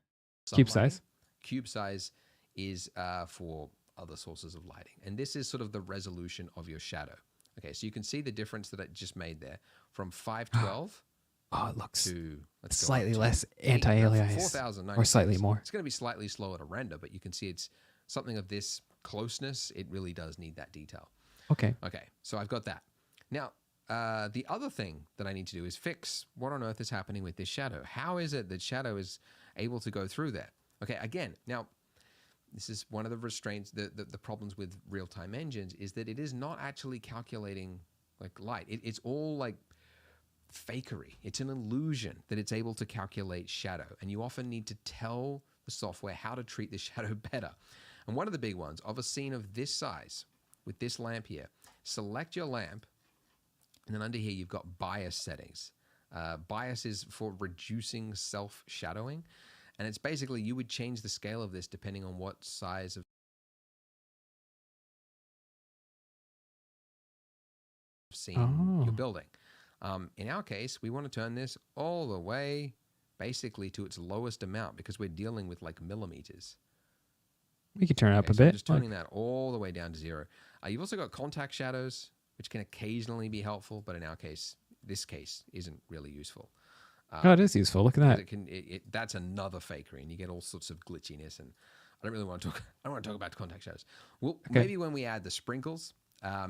Cube size? Cube size is for other sources of lighting. And this is sort of the resolution of your shadow. Okay, so you can see the difference that I just made there from 512 it looks to slightly less anti-alias or slightly more. It's going to be slightly slower to render, but you can see it's something of this closeness. It really does need that detail. Okay, so I've got that. Now, the other thing that I need to do is fix what on earth is happening with this shadow. How is it that shadow is able to go through there? Okay, again, now, this is one of the restraints, the problems with real-time engines is that it is not actually calculating like light. It's all like fakery. It's an illusion that it's able to calculate shadow. And you often need to tell the software how to treat the shadow better. And one of the big ones of a scene of this size with this lamp here, select your lamp. And then under here, you've got bias settings. Bias is for reducing self-shadowing. And it's basically, you would change the scale of this depending on what size of scene you're building. In our case, we want to turn this all the way basically to its lowest amount because we're dealing with like millimeters. We can turn it up a so bit. I'm just turning that all the way down to 0. You've also got contact shadows, which can occasionally be helpful, but in our case, this case isn't really useful. Oh, it is useful. Look at that. That's another fakery, and you get all sorts of glitchiness. And I don't really want to talk. I don't want to talk about contact shadows. Well, maybe when we add the sprinkles,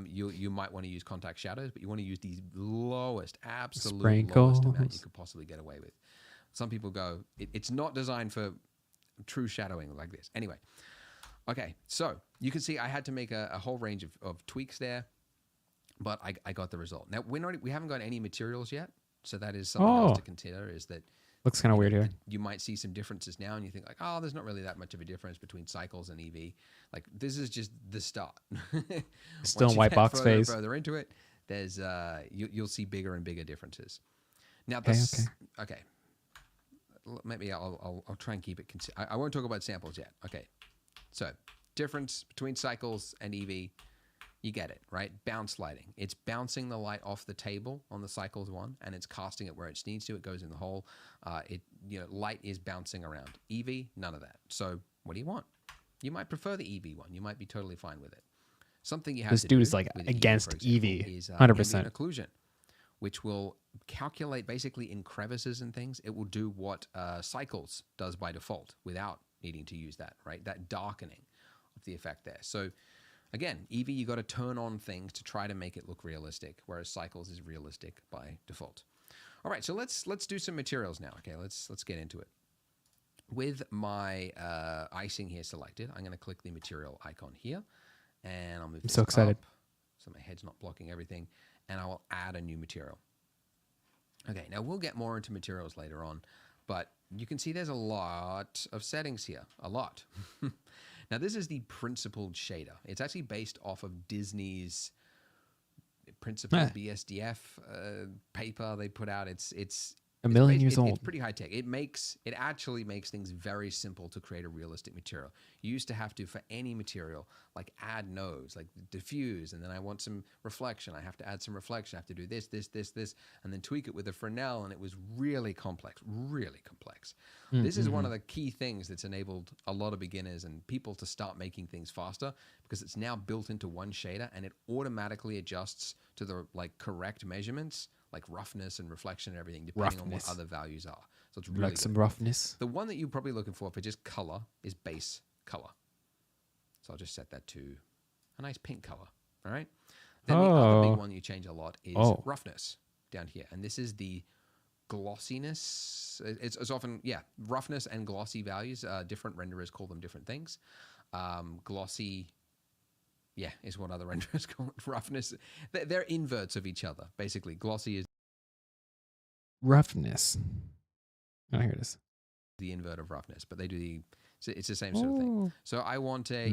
you might want to use contact shadows, but you want to use the lowest, absolute lowest amount you could possibly get away with. Some people go, it's not designed for true shadowing like this. Anyway, okay, so you can see I had to make a whole range of tweaks there, but I got the result. Now we haven't got any materials yet, so that is something else to consider. Is that looks kind of weird here? You might see some differences now, and you think like, oh, there's not really that much of a difference between cycles and EV. Like this is just the start. Still in white box phase. Further into it, there's you'll see bigger and bigger differences. Now, okay. Maybe I'll try and keep it. I won't talk about samples yet. Okay, so difference between cycles and EV, you get it, right? Bounce lighting. It's bouncing the light off the table on the cycles one, and it's casting it where it needs to. It goes in the hole. Light is bouncing around. EV, none of that. So what do you want? You might prefer the EV one. You might be totally fine with it. Something you have this to dude do is like against EV, is 100% occlusion, which will calculate basically in crevices and things. It will do what cycles does by default without needing to use that, right? That darkening of the effect there. So again, EV, you got to turn on things to try to make it look realistic, whereas cycles is realistic by default. All right, so let's do some materials now. Okay, let's get into it. With my icing here selected, I'm going to click the material icon here, and I'll move. I'm so excited. Up, so my head's not blocking everything, and I will add a new material. Okay, now we'll get more into materials later on, but you can see there's a lot of settings here, a lot. Now this is the principled shader. It's actually based off of Disney's principled BSDF paper they put out. It's a million years old. It's pretty high tech. It actually makes things very simple to create a realistic material. You used to have to, for any material, like add nodes, like diffuse, and then I want some reflection. I have to add some reflection. I have to do this, and then tweak it with a Fresnel, and it was really complex, really complex. This is one of the key things that's enabled a lot of beginners and people to start making things faster, because it's now built into one shader, and it automatically adjusts to the correct measurements, like roughness and reflection and everything, depending on what other values are. So it's really some roughness. The one that you're probably looking for just color is base color. So I'll just set that to a nice pink color. All right. Then the other big one you change a lot is roughness down here. And this is the glossiness. It's often, roughness and glossy values. Different renderers call them different things. Glossy, is what other renderers call it. Roughness. They're inverts of each other, basically. Glossy is roughness. Oh, here it is. The invert of roughness, but they do it's the same sort of thing. So I want a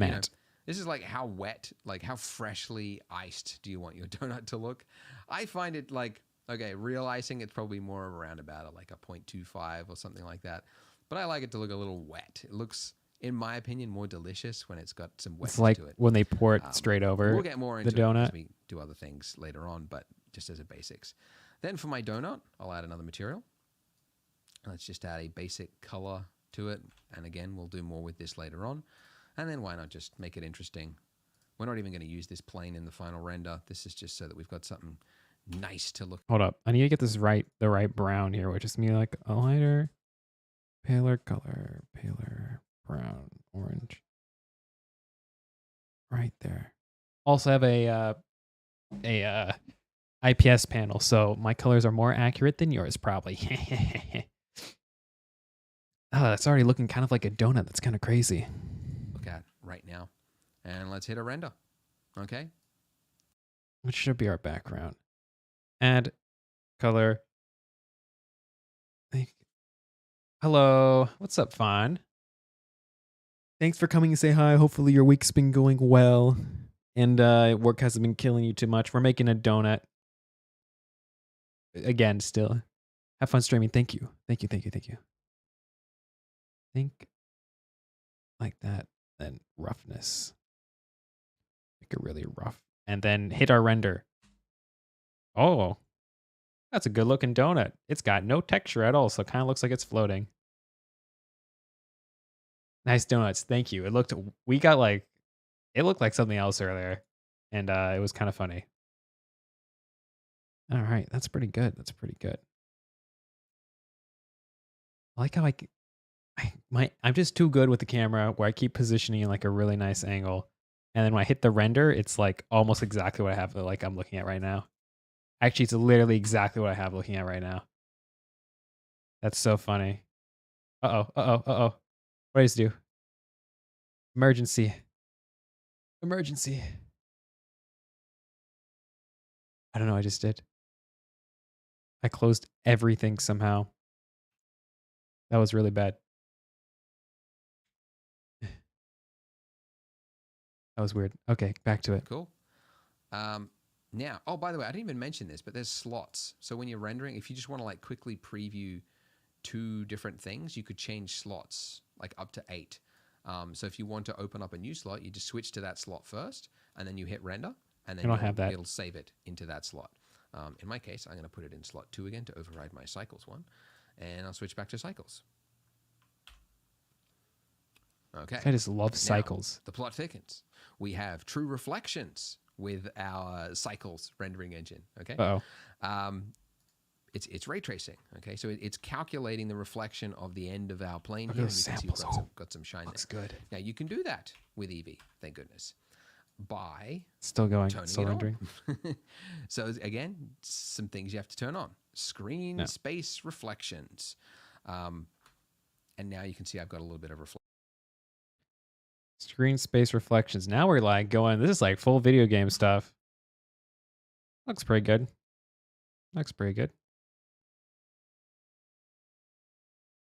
this is like how wet, like how freshly iced do you want your donut to look? I find it real icing, it's probably more around about a 0.25 or something like that. But I like it to look a little wet. It looks, in my opinion, more delicious when it's got some wetness to it. When they pour it straight over. We'll get more into the donut it as we do other things later on, but just as a basics. Then for my donut, I'll add another material. Let's just add a basic color to it. And again, we'll do more with this later on. And then why not just make it interesting? We're not even going to use this plane in the final render. This is just so that we've got something nice to look. Hold up. I need to get this right, the right brown here, which is me like a lighter, paler color, paler, brown, orange. Right there. Also have a IPS panel, so my colors are more accurate than yours, probably. Oh, that's already looking kind of like a donut. That's kind of crazy. Look at right now. And let's hit a render. Okay. Which should be our background. Add color. Hello. What's up, Fawn? Thanks for coming to say hi. Hopefully your week's been going well. And work hasn't been killing you too much. We're making a donut. Again, still. Have fun streaming. Thank you. Thank you. Think like that. Then roughness. Make it really rough. And then hit our render. Oh. That's a good looking donut. It's got no texture at all, so it kind of looks like it's floating. Nice donuts. Thank you. We got like, it looked like something else earlier, and it was kind of funny. All right, that's pretty good. That's pretty good. I like how I'm just too good with the camera where I keep positioning in like a really nice angle. And then when I hit the render, it's like almost exactly what I have like I'm looking at right now. Actually, it's literally exactly what I have looking at right now. That's so funny. Uh-oh, uh-oh, uh-oh. What does it do? Emergency. Emergency. I don't know, I just did. I closed everything somehow. That was really bad. That was weird. Okay, back to it. Cool. Now, oh, by the way, I didn't even mention this, but there's slots. So when you're rendering, if you just want to like quickly preview 2 different things, you could change slots like up to 8. So if you want to open up a new slot, you just switch to that slot first, and then you hit render, and then it'll save it into that slot. In my case, I'm going to put it in slot 2 again to override my cycles one, and I'll switch back to cycles. Okay. I just love cycles. Now, the plot thickens. We have true reflections with our cycles rendering engine. Okay. Uh-oh. It's ray tracing. Okay, so it's calculating the reflection of the end of our plane here. You can see we've got some shine. Looks good. Now you can do that with Eevee. Thank goodness. By still going, still rendering. So again, some things you have to turn on: screen space reflections, and now you can see I've got a little bit of reflection. Screen space reflections. Now we're like going. This is like full video game stuff. Looks pretty good. Looks pretty good.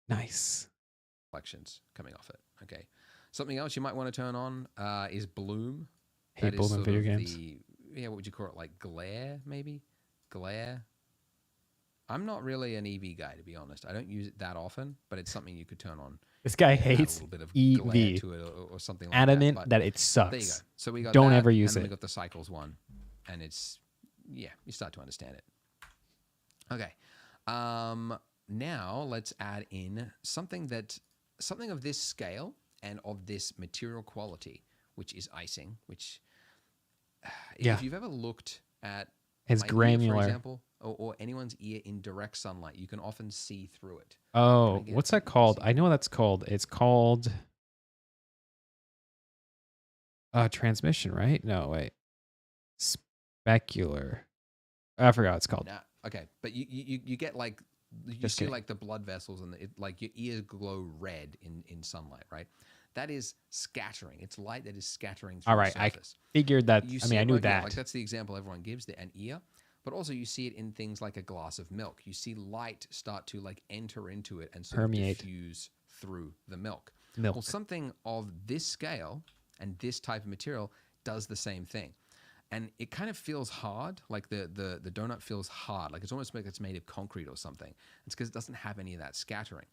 Nice. Reflections coming off it. Okay. Something else you might want to turn on is bloom. Hate bloom in video games. What would you call it? Like glare, maybe? Glare. I'm not really an Eevee guy, to be honest. I don't use it that often, but it's something you could turn on. This guy hates Eevee. To it or something like Adamant that it sucks. There you go. So we got don't that, ever use and it. then we got the cycles one, and it's you start to understand it. Okay. Now let's add in something of this scale and of this material quality, which is icing. Which, if you've ever looked at it's granular, ear, for example, or anyone's ear in direct sunlight, you can often see through it. Oh, what's that called? I know what that's called. It's called transmission, right? No, wait. Specular. I forgot what it's called. Nah, okay, but you get like you see like the blood vessels and like your ears glow red in sunlight, right? That is scattering. It's light that is scattering through the surface. I figured that. I knew that. Like that's the example everyone gives, an ear. But also you see it in things like a glass of milk. You see light start to like enter into it and sort permeate, diffuse through the milk. Well, something of this scale and this type of material does the same thing. And it kind of feels hard, like the donut feels hard, like it's almost like it's made of concrete or something. It's because it doesn't have any of that scattering.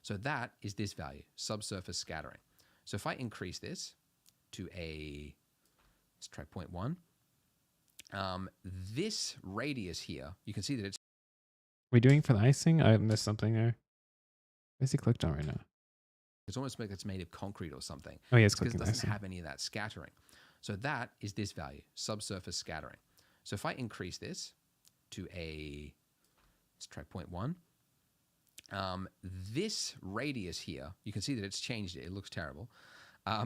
So that is this value, subsurface scattering. So if I increase this to let's try 0.1. This radius here, you can see that it's... Are we doing for the icing? I missed something there. Where's he clicked on right now? It's almost like it's made of concrete or something. Oh, yeah, it's clicking because it doesn't have any of that scattering. So that is this value, subsurface scattering. So if I increase this to let's try 0.1. This radius here, you can see that it's changed it. It looks terrible.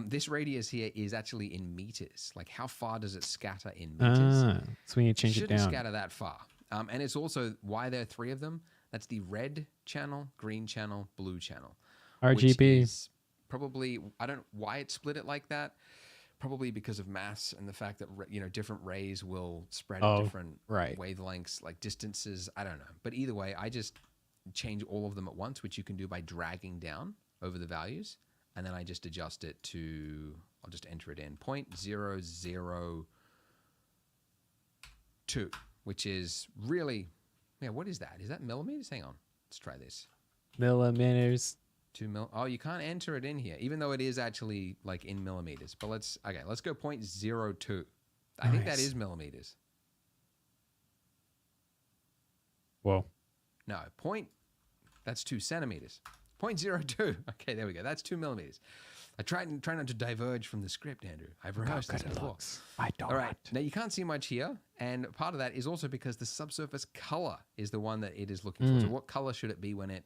This radius here is actually in meters. Like how far does it scatter in meters? So we need to change it down. Shouldn't scatter that far. And it's also why there are 3 of them. That's the red channel, green channel, blue channel. RGB. Which is probably, I don't know why it split it like that. Probably because of mass and the fact that different rays will spread at different wavelengths, like distances. I don't know. But either way, I just change all of them at once, which you can do by dragging down over the values. And then I just adjust it to, I'll just enter it in, 0.002, which is really, what is that? Is that millimeters? Hang on. Let's try this. Millimeters. 2 mil. Oh, you can't enter it in here, even though it is actually like in millimeters. But let's go 0.02. I think that is millimeters. Whoa. No, that's 2 centimeters. 0.02. Okay, there we go. That's 2 millimeters. I try not to diverge from the script, Andrew. I've rehearsed this before. I don't. All right. Now, you can't see much here. And part of that is also because the subsurface color is the one that it is looking for. So what color should it be when it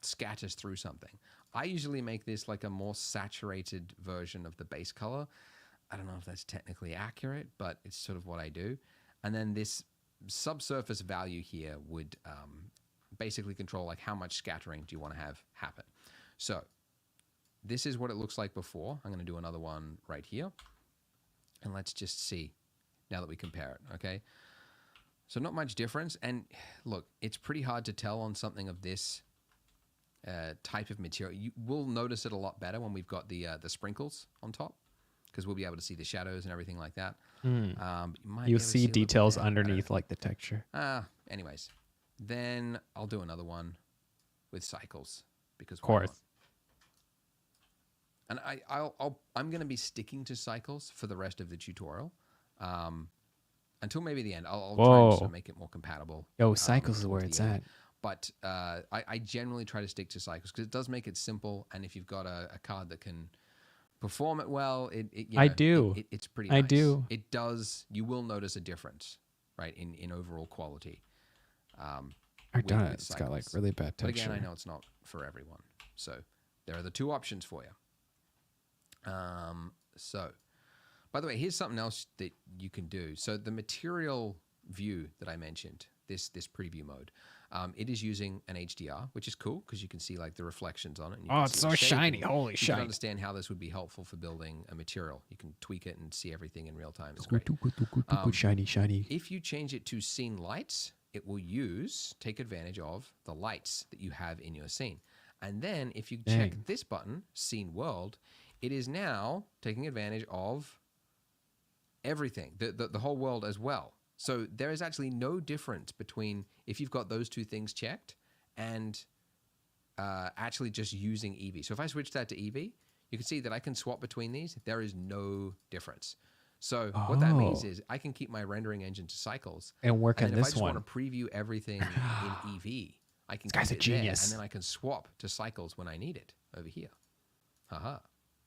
scatters through something? I usually make this like a more saturated version of the base color. I don't know if that's technically accurate, but it's sort of what I do. And then this subsurface value here would basically control like how much scattering do you want to have happen. So this is what it looks like before. I'm going to do another one right here. And let's just see now that we compare it, okay? So not much difference. And look, it's pretty hard to tell on something of this type of material. You will notice it a lot better when we've got the sprinkles on top, because we'll be able to see the shadows and everything like that. You'll see details underneath, like the texture. Anyways, then I'll do another one with cycles, because of course. And I'm going to be sticking to cycles for the rest of the tutorial, until maybe the end. I'll try and sort of make it more compatible. Cycles is where it's at. But I generally try to stick to cycles because it does make it simple. And if you've got a card that can perform it well, it's pretty nice. I do. It does. You will notice a difference, right, in overall quality. I've done it. It's got like really bad texture. But again, I know it's not for everyone. So there are the two options for you. So, by the way, here's something else that you can do. So the material view that I mentioned, this preview mode, it is using an HDR, which is cool because you can see like the reflections on it. And it's so shiny. Holy shit. You can understand how this would be helpful for building a material. You can tweak it and see everything in real time. It's great. Shiny. If you change it to scene lights, it will take advantage of the lights that you have in your scene. And then if you check this button, scene world, it is now taking advantage of everything, the whole world as well. So there is actually no difference between if you've got those two things checked and actually just using Eevee. So if I switch that to Eevee, you can see that I can swap between these. There is no difference. So what that means is I can keep my rendering engine to cycles and work on this one. If I just want to preview everything in Eevee, I can keep it genius. There, and then I can swap to cycles when I need it over here. Haha.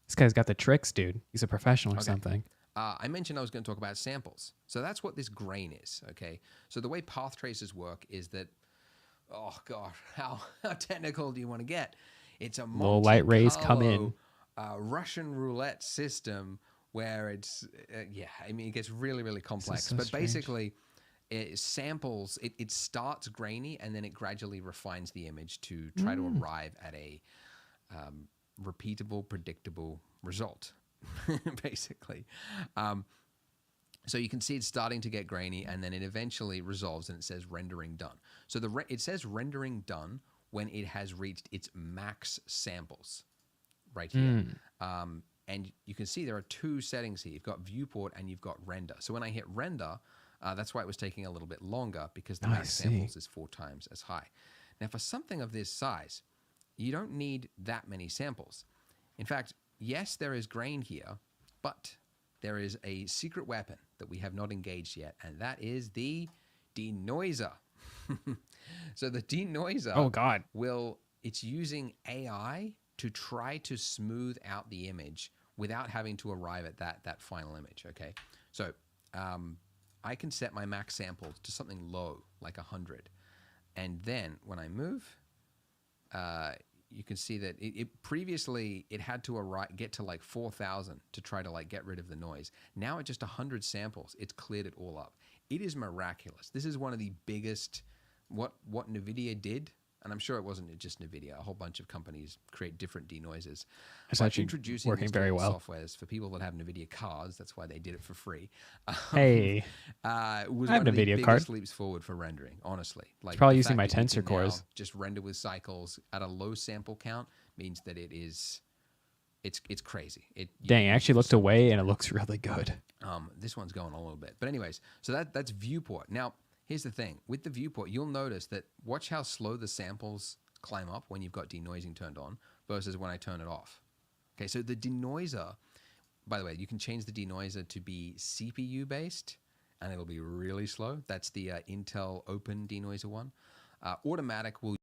This guy's got the tricks, dude. He's a professional or something. I mentioned I was going to talk about samples. So that's what this grain is, okay? So the way path tracers work is that, oh, God, how technical do you want to get? It's a little light rays come in. Russian roulette system where it's, it gets really, really complex. So but basically, it samples, it starts grainy, and then it gradually refines the image to try to arrive at a repeatable, predictable result. Basically. So you can see it's starting to get grainy, and then it eventually resolves and it says rendering done. So it says rendering done when it has reached its max samples right here. And you can see there are two settings here. You've got viewport and you've got render. So when I hit render, that's why it was taking a little bit longer, because the max samples is 4 times as high. Now for something of this size, you don't need that many samples. In fact, yes, there is grain here, but there is a secret weapon that we have not engaged yet, and that is the denoiser. So the denoiser it's using AI to try to smooth out the image without having to arrive at that final image, okay? So I can set my max sample to something low, like 100. And then when I move, you can see that previously it had to get to like 4,000 to try to like get rid of the noise. Now at just 100 samples, it's cleared it all up. It is miraculous. This is one of the biggest, what NVIDIA did, and I'm sure it wasn't just NVIDIA. A whole bunch of companies create different denoisers. It's actually introducing working very well. Softwares for people that have NVIDIA cards. That's why they did it for free. Hey, was I have one of the NVIDIA biggest leaps forward for rendering, honestly. Like it's probably using my tensor cores. Just render with cycles at a low sample count means that it's crazy. Dang, I actually looked away and it looks really good. This one's going a little bit. But anyways, so that's viewport. Now, here's the thing. With the viewport, you'll notice that watch how slow the samples climb up when you've got denoising turned on versus when I turn it off. Okay, so the denoiser, by the way, you can change the denoiser to be CPU based and it'll be really slow. That's the Intel Open denoiser one. Automatic will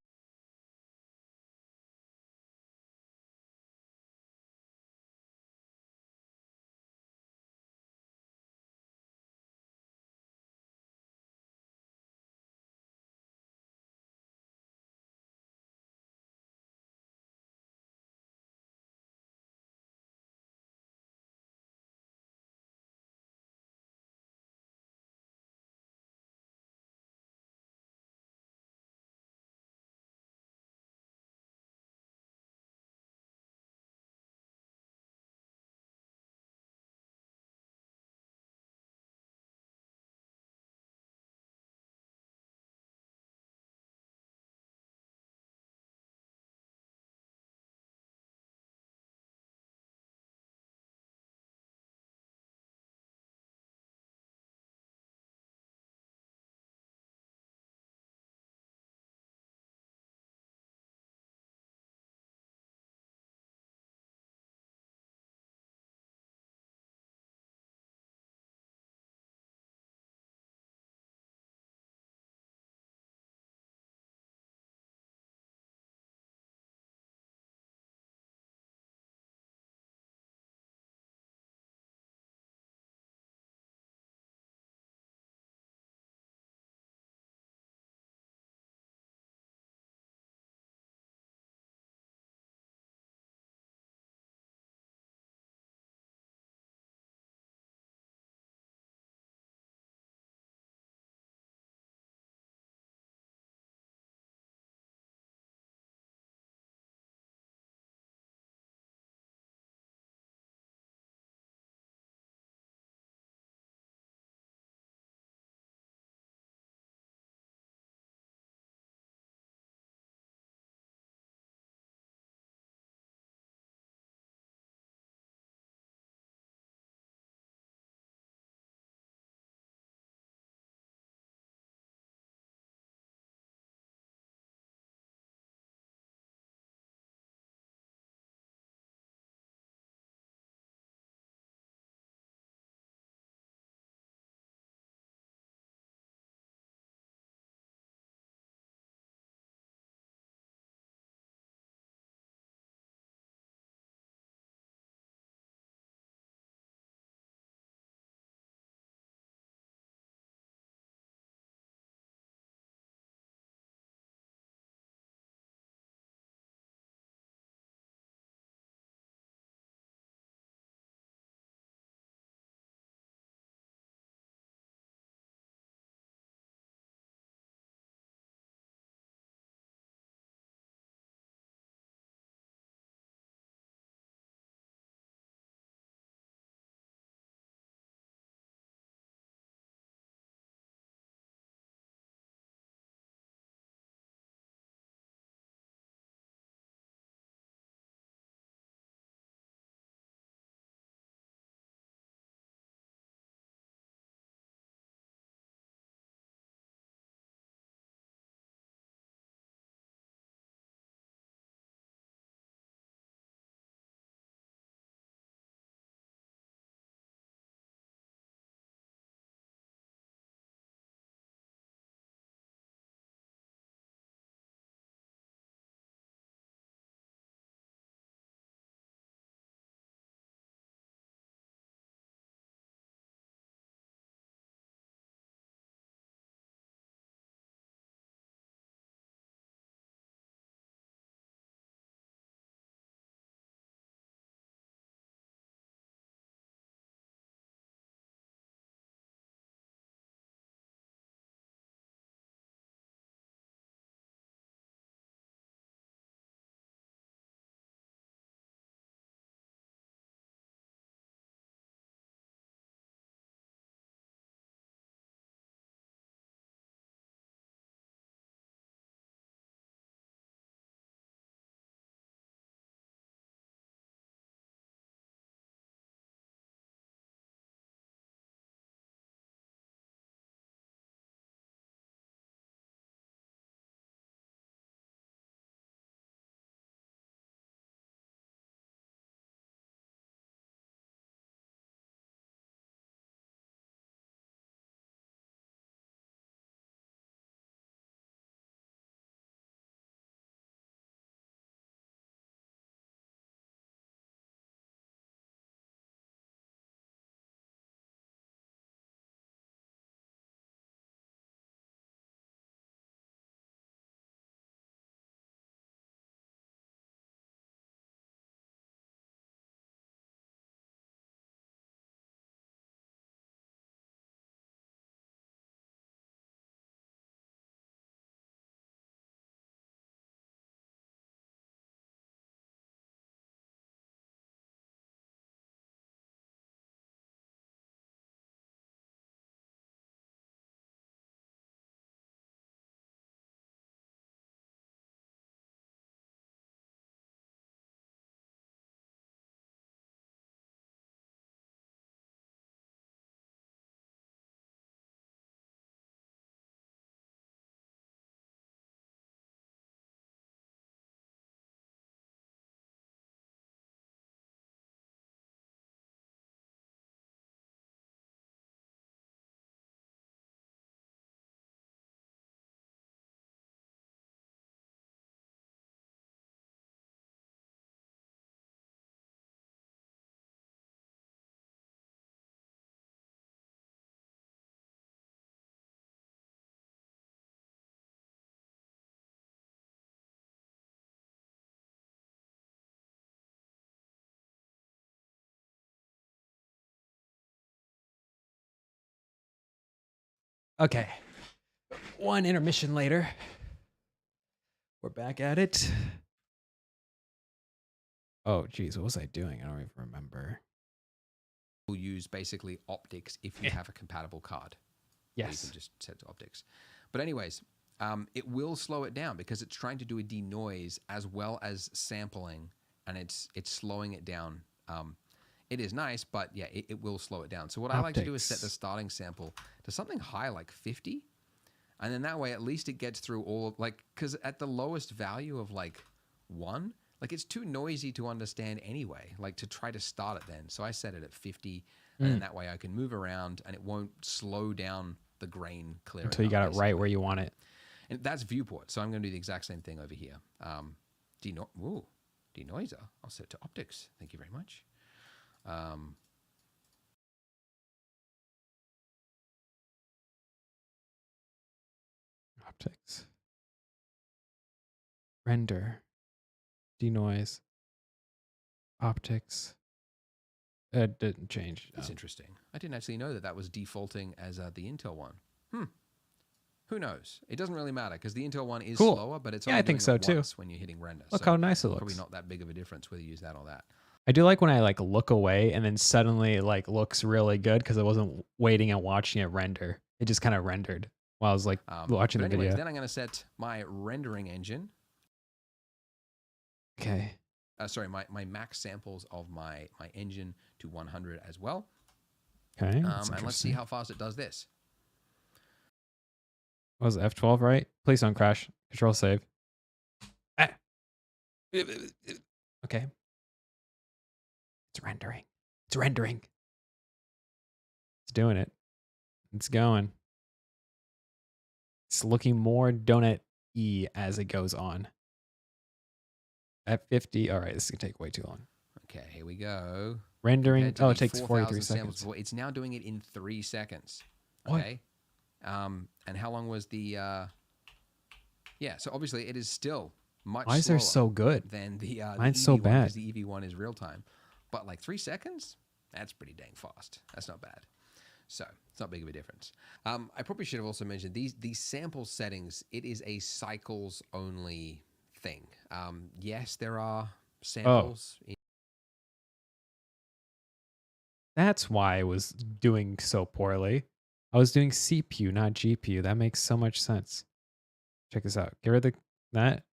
Okay. One intermission later. We're back at it. Oh, geez. What was I doing? I don't even remember. We'll use basically optics if you have a compatible card. Yes. You can just set to optics. But anyways, it will slow it down because it's trying to do a denoise as well as sampling, and it's slowing it down. It is nice, but yeah, it will slow it down. So what I like to do is set the starting sample to something high, like 50. And then that way, at least it gets through all of, like, because at the lowest value of like 1, like it's too noisy to understand anyway, like to try to start it then. So I set it at 50, and then that way I can move around and it won't slow down the grain clear until you got it right where you want it. And that's viewport. So I'm going to do the exact same thing over here. Denoiser. I'll set it to optics. Thank you very much. Optics. Render. Denoise. Optics. It didn't change. That's interesting. I didn't actually know that was defaulting as the Intel one. Who knows? It doesn't really matter because the Intel one is slower, but it's only I think so too. When you're hitting render. Look how nice it looks. Probably not that big of a difference whether you use that or that. I do like when I like look away and then suddenly it like looks really good because I wasn't waiting and watching it render. It just kind of rendered while I was like watching the video. Then I'm going to set my rendering engine. Okay. Sorry, my max samples of my engine to 100 as well. Okay. And let's see how fast it does this. What was it, F12, right? Please don't crash. Control save. Ah. Okay. It's rendering. It's rendering. It's doing it. It's going. It's looking more donut-y as it goes on. At 50. All right, this is going to take way too long. Okay, here we go. Rendering. Oh, it takes 43 seconds. Before, it's now doing it in 3 seconds. What? Okay. And how long was the... Yeah, so obviously it is still much slower. Why is there so good? Than the Mine's the so EV1, bad. The EV1 is real time. But like 3 seconds? That's pretty dang fast. That's not bad. So it's not big of a difference. I probably should have also mentioned these sample settings. It is a cycles only thing. Yes, there are samples. That's why I was doing so poorly. I was doing CPU, not GPU. That makes so much sense. Check this out. Get rid of that.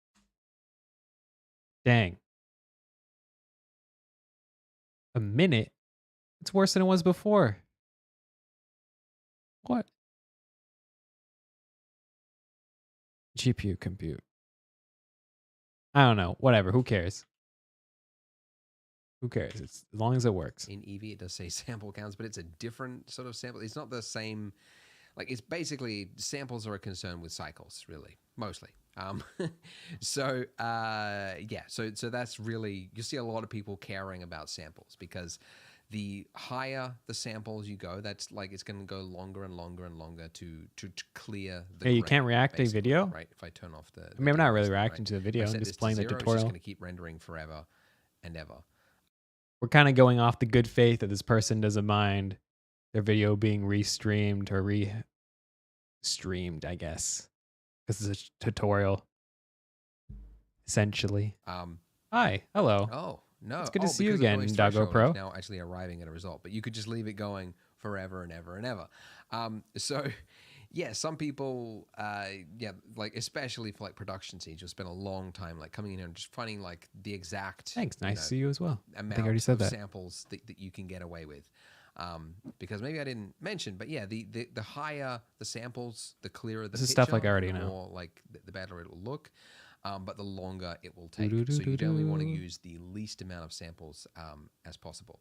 Dang. A minute? It's worse than it was before. What? GPU compute. I don't know. Whatever. Who cares? Who cares? It's as long as it works. In EV, it does say sample counts, but it's a different sort of sample. It's not the same. Like, it's basically samples are a concern with cycles, really, mostly. So that's really, you see a lot of people caring about samples because the higher the samples you go, that's like it's going to go longer and longer and longer to clear the Hey, you can't react to video? Right? If I turn off the I mean, I'm not really reacting to the video. I'm just playing the tutorial. It's just going to keep rendering forever and ever. We're kind of going off the good faith that this person doesn't mind their video being restreamed or re-streamed, I guess. This is a tutorial, essentially. Hi, hello. Oh, no. It's good to see you again, Doggo Pro. Now actually arriving at a result, but you could just leave it going forever and ever and ever. So, yeah, some people, like especially for like production scenes, you'll spend a long time like coming in here and just finding like the exact. Thanks, nice to see you as well. I think I already said that. Samples that you can get away with. Because maybe I didn't mention, but yeah, the higher the samples, the clearer the picture. This is stuff like I already the know. More like the better it will look, but the longer it will take. So you generally want to use the least amount of samples as possible.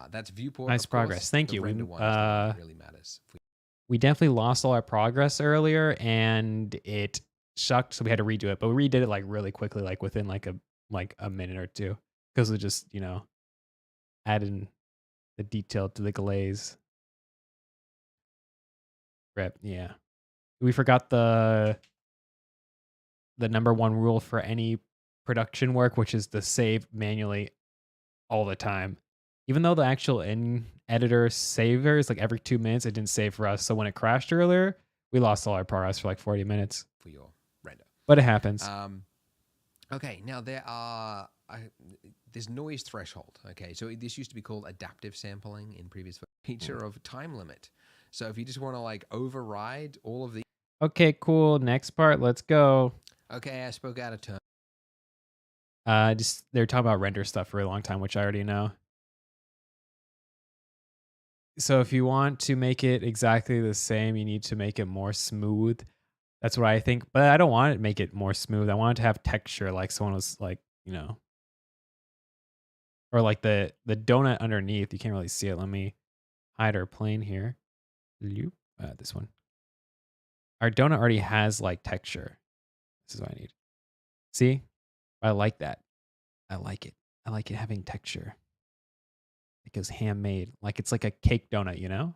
That's viewport. Nice progress. Thank you. Render one is really matters. We definitely lost all our progress earlier, and it sucked, so we had to redo it. But we redid it like really quickly, like within like a minute or two, because we just added the detail to the glaze. Rip, yeah. We forgot the number one rule for any production work, which is to save manually all the time. Even though the actual in editor savers like every 2 minutes, it didn't save for us. So when it crashed earlier, We lost all our progress for like 40 minutes. For your render. But it happens. Okay, now there's noise threshold. Okay, so this used to be called adaptive sampling in previous feature of time limit. So if you just want to like override all of the... Okay, cool. Next part. Let's go. Okay, I spoke out of turn. They're talking about render stuff for a long time, which I already know. So if you want to make it exactly the same, you need to make it more smooth. That's what I think. But I don't want to make it more smooth. I want it to have texture, like someone was like, you know, or like the donut underneath. You can't really see it. Let me hide our plane here. This one. Our donut already has like texture. This is what I need. See? I like that. I like it. I like it having texture. It goes handmade. Like it's like a cake donut, you know?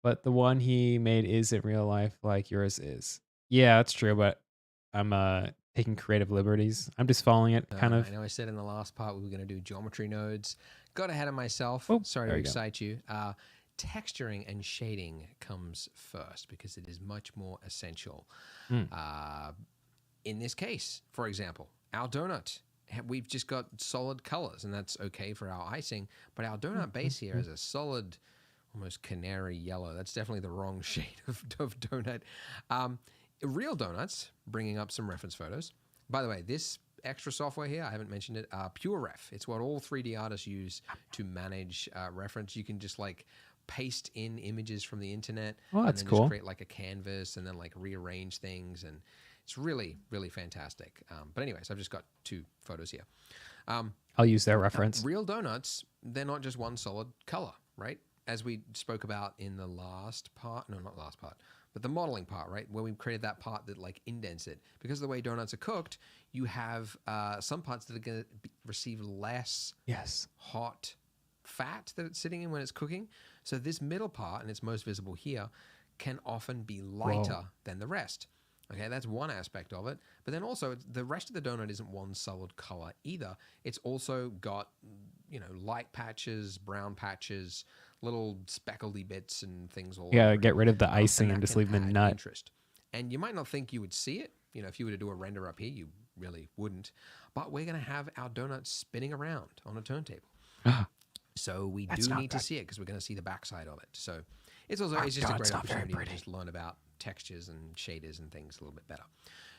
But the one he made is in real life like yours is. Yeah, that's true, but I'm taking creative liberties. I'm just following it kind of. I know I said in the last part we were going to do geometry nodes. Got ahead of myself. Oh, sorry to excite you. Texturing and shading comes first because it is much more essential. In this case, for example, our donut, we've just got solid colors, and that's okay for our icing, but our donut base here is a solid, almost canary yellow. That's definitely the wrong shade of donut. Real donuts, bringing up some reference photos. By the way, this extra software here, I haven't mentioned it, PureRef. It's what all 3D artists use to manage reference. You can just like paste in images from the internet. Oh, that's and then cool. Just create like a canvas and then like rearrange things, and it's really, really fantastic. But anyways, I've just got 2 photos here. I'll use their reference. Real donuts, they're not just one solid color, right? As we spoke about in the last part, no, not last part, but the modeling part, right? Where we created that part that like indents it. Because of the way donuts are cooked, you have some parts that are going to receive less hot fat that it's sitting in when it's cooking. So this middle part, and it's most visible here, can often be lighter than the rest. Okay, that's one aspect of it. But then also, the rest of the donut isn't one solid color either. It's also got, you know, light patches, brown patches, little speckledy bits and things all over. Yeah, get rid of the icing and just leave the nut. Interest. And you might not think you would see it. You know, if you were to do a render up here, you really wouldn't. But we're going to have our donut spinning around on a turntable. So we do need to see it because we're going to see the backside of it. So it's just a great opportunity to just learn about textures and shaders and things a little bit better.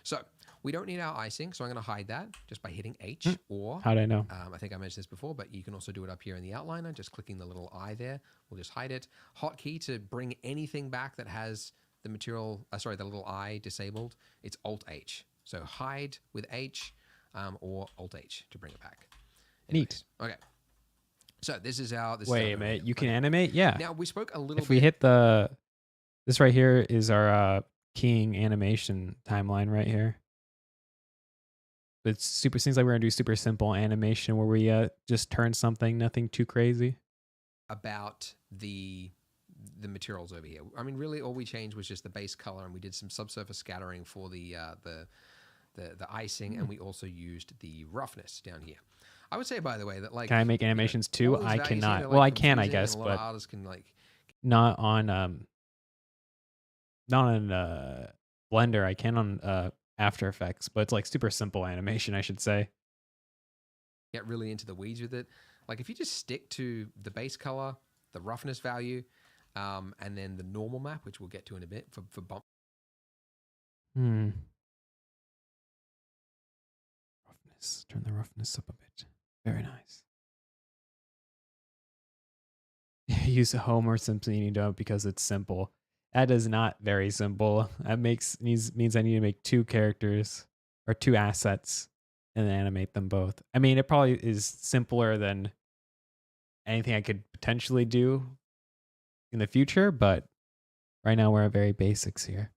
So we don't need our icing, so I'm going to hide that just by hitting H or... How'd I know? I think I mentioned this before, but you can also do it up here in the outliner, just clicking the little eye there. We'll just hide it. Hotkey to bring anything back that has the material, the little eye disabled, it's Alt-H. So hide with H or Alt-H to bring it back. Anyways, neat. Okay. So this is our... Wait a minute, you can animate? Yeah. Now, we spoke a little bit... If we hit this right here is our keying animation timeline right here. It seems like we're going to do super simple animation where we just turn something, nothing too crazy. About the materials over here. I mean, really all we changed was just the base color, and we did some subsurface scattering for the icing, and we also used the roughness down here. I would say, by the way, that like... Can I make animations too? I cannot. Well, I can, I guess, but artists can like... not on Blender. I can on After Effects, but it's like super simple animation, I should say. Get really into the weeds with it. Like if you just stick to the base color, the roughness value, and then the normal map, which we'll get to in a bit for bump. Roughness. Turn the roughness up a bit. Very nice. Use a Homer Simpson you don't because it's simple. That is not very simple. That means I need to make 2 characters or 2 assets and then animate them both. I mean, it probably is simpler than anything I could potentially do in the future, but right now we're at very basics here.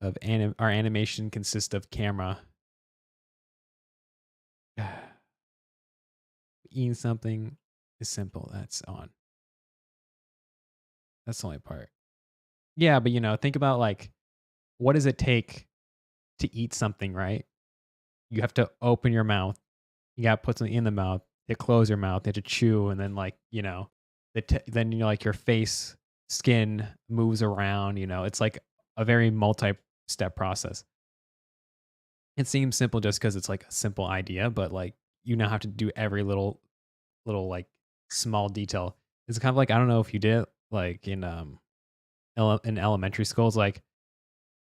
Our animation consists of camera. Eating something is simple. That's on. That's the only part. Yeah, but think about like, what does it take to eat something, right? You have to open your mouth. You got to put something in the mouth. You close your mouth. You have to chew, and then like, then like your face skin moves around, you know, it's like a very multi-step process. It seems simple just because it's like a simple idea, but like you now have to do every little like small detail. It's kind of like, I don't know if you did it, like in in elementary schools, like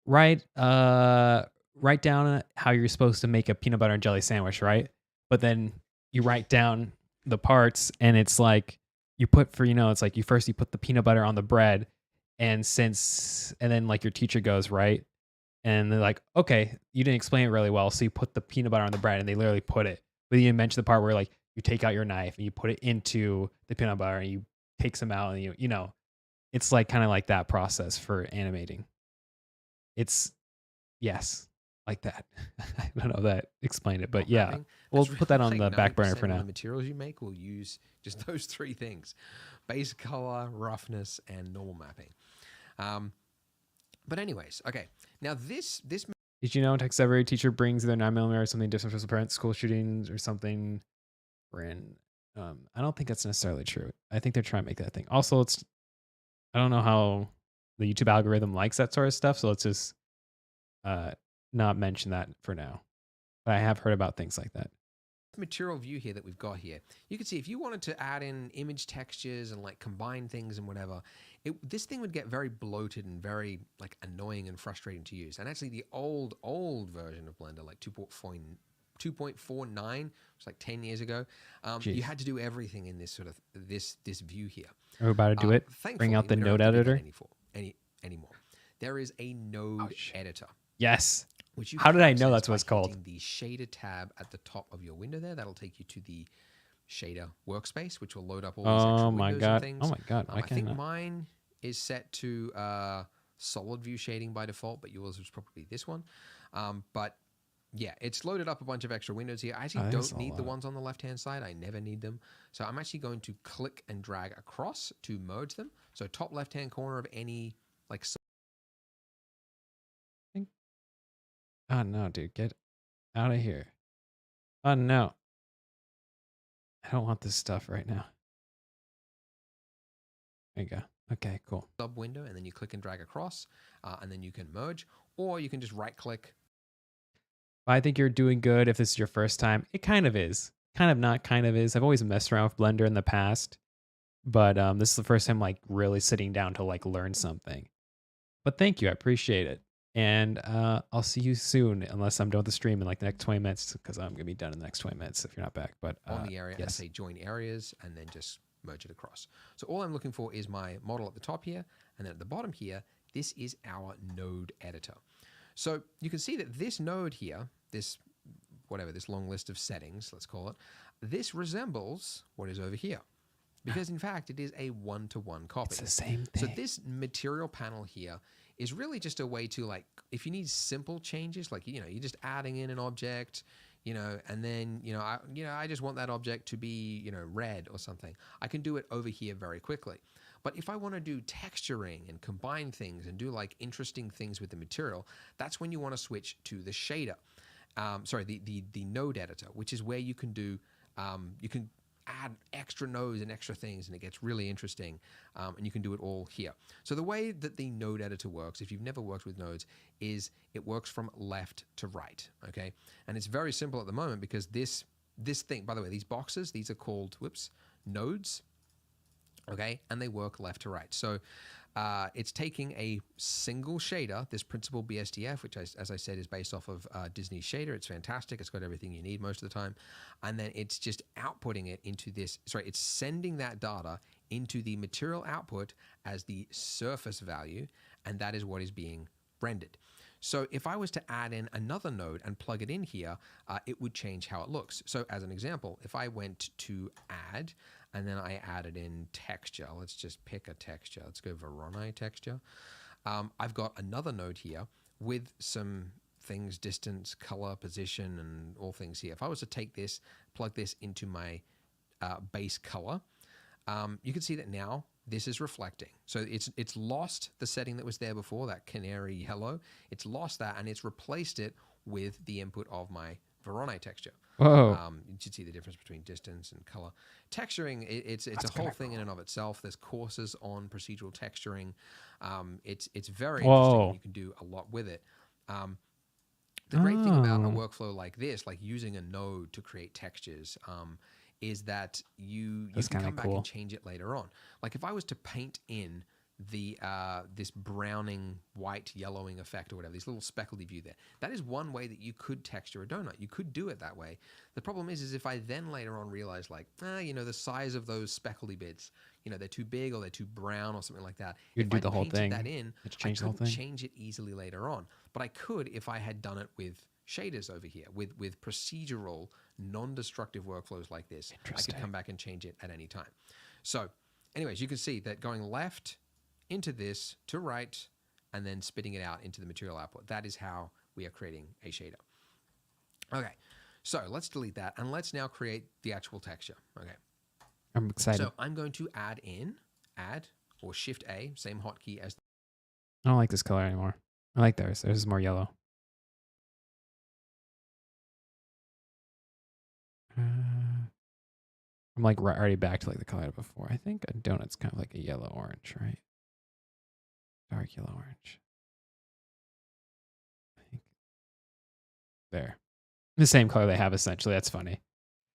write write down how you're supposed to make a peanut butter and jelly sandwich, right? But then you write down the parts and it's like you put for, you know, it's like you put the peanut butter on the bread, and then like your teacher goes, right? And they're like, okay, you didn't explain it really well, so you put the peanut butter on the bread, and they literally put it. But you didn't mention the part where like you take out your knife and you put it into the peanut butter and you take some out, and you know, it's like kind of like that process for animating. It's yes, like that. I don't know if that explained it, but yeah, we'll put that on the back burner for now. The materials you make will use just those three things: base color, roughness, and normal mapping. But anyways, okay. Now this. Did you know text every teacher brings their 9mm or something different for the parents, school shootings or something? I don't think that's necessarily true. I think they're trying to make that thing. Also, I don't know how the YouTube algorithm likes that sort of stuff, so let's just not mention that for now. But I have heard about things like that. Material view here that we've got here, you can see if you wanted to add in image textures and like combine things and whatever, this thing would get very bloated and very like annoying and frustrating to use. And actually the old version of Blender, like 2.49, was like 10 years ago, you had to do everything in this sort of this view here. Are we about to do it? Bring out the node editor anymore. There is a node editor. Yes. How did I know that's what it's called? The shader tab at the top of your window there, that'll take you to the shader workspace, which will load up all these extra windows and things. Oh my god! I think mine is set to solid view shading by default, but yours was probably this one. But yeah, it's loaded up a bunch of extra windows here. I actually don't need the ones on the left-hand side. I never need them. So I'm actually going to click and drag across to merge them. So top left-hand corner of any like. Oh no, dude, get out of here. Oh no. I don't want this stuff right now. There you go. Okay, cool. Sub window, and then you click and drag across, and then you can merge, or you can just right click. I think you're doing good if this is your first time. It kind of is. Kind of not kind of is. I've always messed around with Blender in the past, but this is the first time like really sitting down to like learn something. But thank you. I appreciate it. And I'll see you soon, unless I'm done with the stream in like the next 20 minutes, because I'm going to be done in the next 20 minutes if you're not back. But on the area, I say join areas and then just merge it across. So all I'm looking for is my model at the top here, and then at the bottom here, this is our node editor. So you can see that this node here, this long list of settings, let's call it, this resembles what is over here. Because in fact, it is a one-to-one copy. It's the same thing. So this material panel here is really just a way to like, if you need simple changes, like, you're just adding in an object, and then, I just want that object to be, red or something. I can do it over here very quickly. But if I want to do texturing and combine things and do like interesting things with the material, that's when you want to switch to the shader. The node editor, which is where you can do, you can add extra nodes and extra things, and it gets really interesting, and you can do it all here. So the way that the node editor works, if you've never worked with nodes, is it works from left to right, okay? And it's very simple at the moment because this thing, by the way, these boxes, these are called, nodes, okay? And they work left to right. So it's taking a single shader, this Principled BSDF, which, as I said, is based off of Disney's shader. It's fantastic. It's got everything you need most of the time. And then it's just outputting it into this, it's sending that data into the material output as the surface value, and that is what is being rendered. So if I was to add in another node and plug it in here, it would change how it looks. So as an example, if I went to add, and then I added in texture. Let's just pick a texture. Let's go Voronoi texture. I've got another node here with some things, distance, color, position, and all things here. If I was to take this, plug this into my base color, you can see that now this is reflecting. So it's lost the setting that was there before, that canary yellow. It's lost that, and it's replaced it with the input of my Voronoi texture. Whoa. You should see the difference between distance and color. Texturing, it's a whole thing in and of itself. There's courses on procedural texturing. It's very interesting, and you can do a lot with it. The great thing about a workflow like this, like using a node to create textures, is that you can come back and change it later on. Like if I was to paint in the this browning, white, yellowing effect or whatever, this little speckledy view there, that is one way that you could texture a donut. You could do it that way. The problem is if I then later on realize like, the size of those speckledy bits, they're too big or they're too brown or something like that. You'd do the whole thing. That in, I couldn't change it easily later on. But I could if I had done it with shaders over here, with procedural, non-destructive workflows like this. I could come back and change it at any time. So anyways, you can see that going left into this to right and then spitting it out into the material output. That is how we are creating a shader. Okay, so let's delete that and let's now create the actual texture. Okay. I'm excited. So I'm going to add or Shift A, same hotkey as. I don't like this color anymore. I like theirs. Theirs is more yellow. I'm like already back to like the color before. I think a donut's kind of like a yellow orange, right? Dark yellow orange. I think there. The same color they have essentially. That's funny.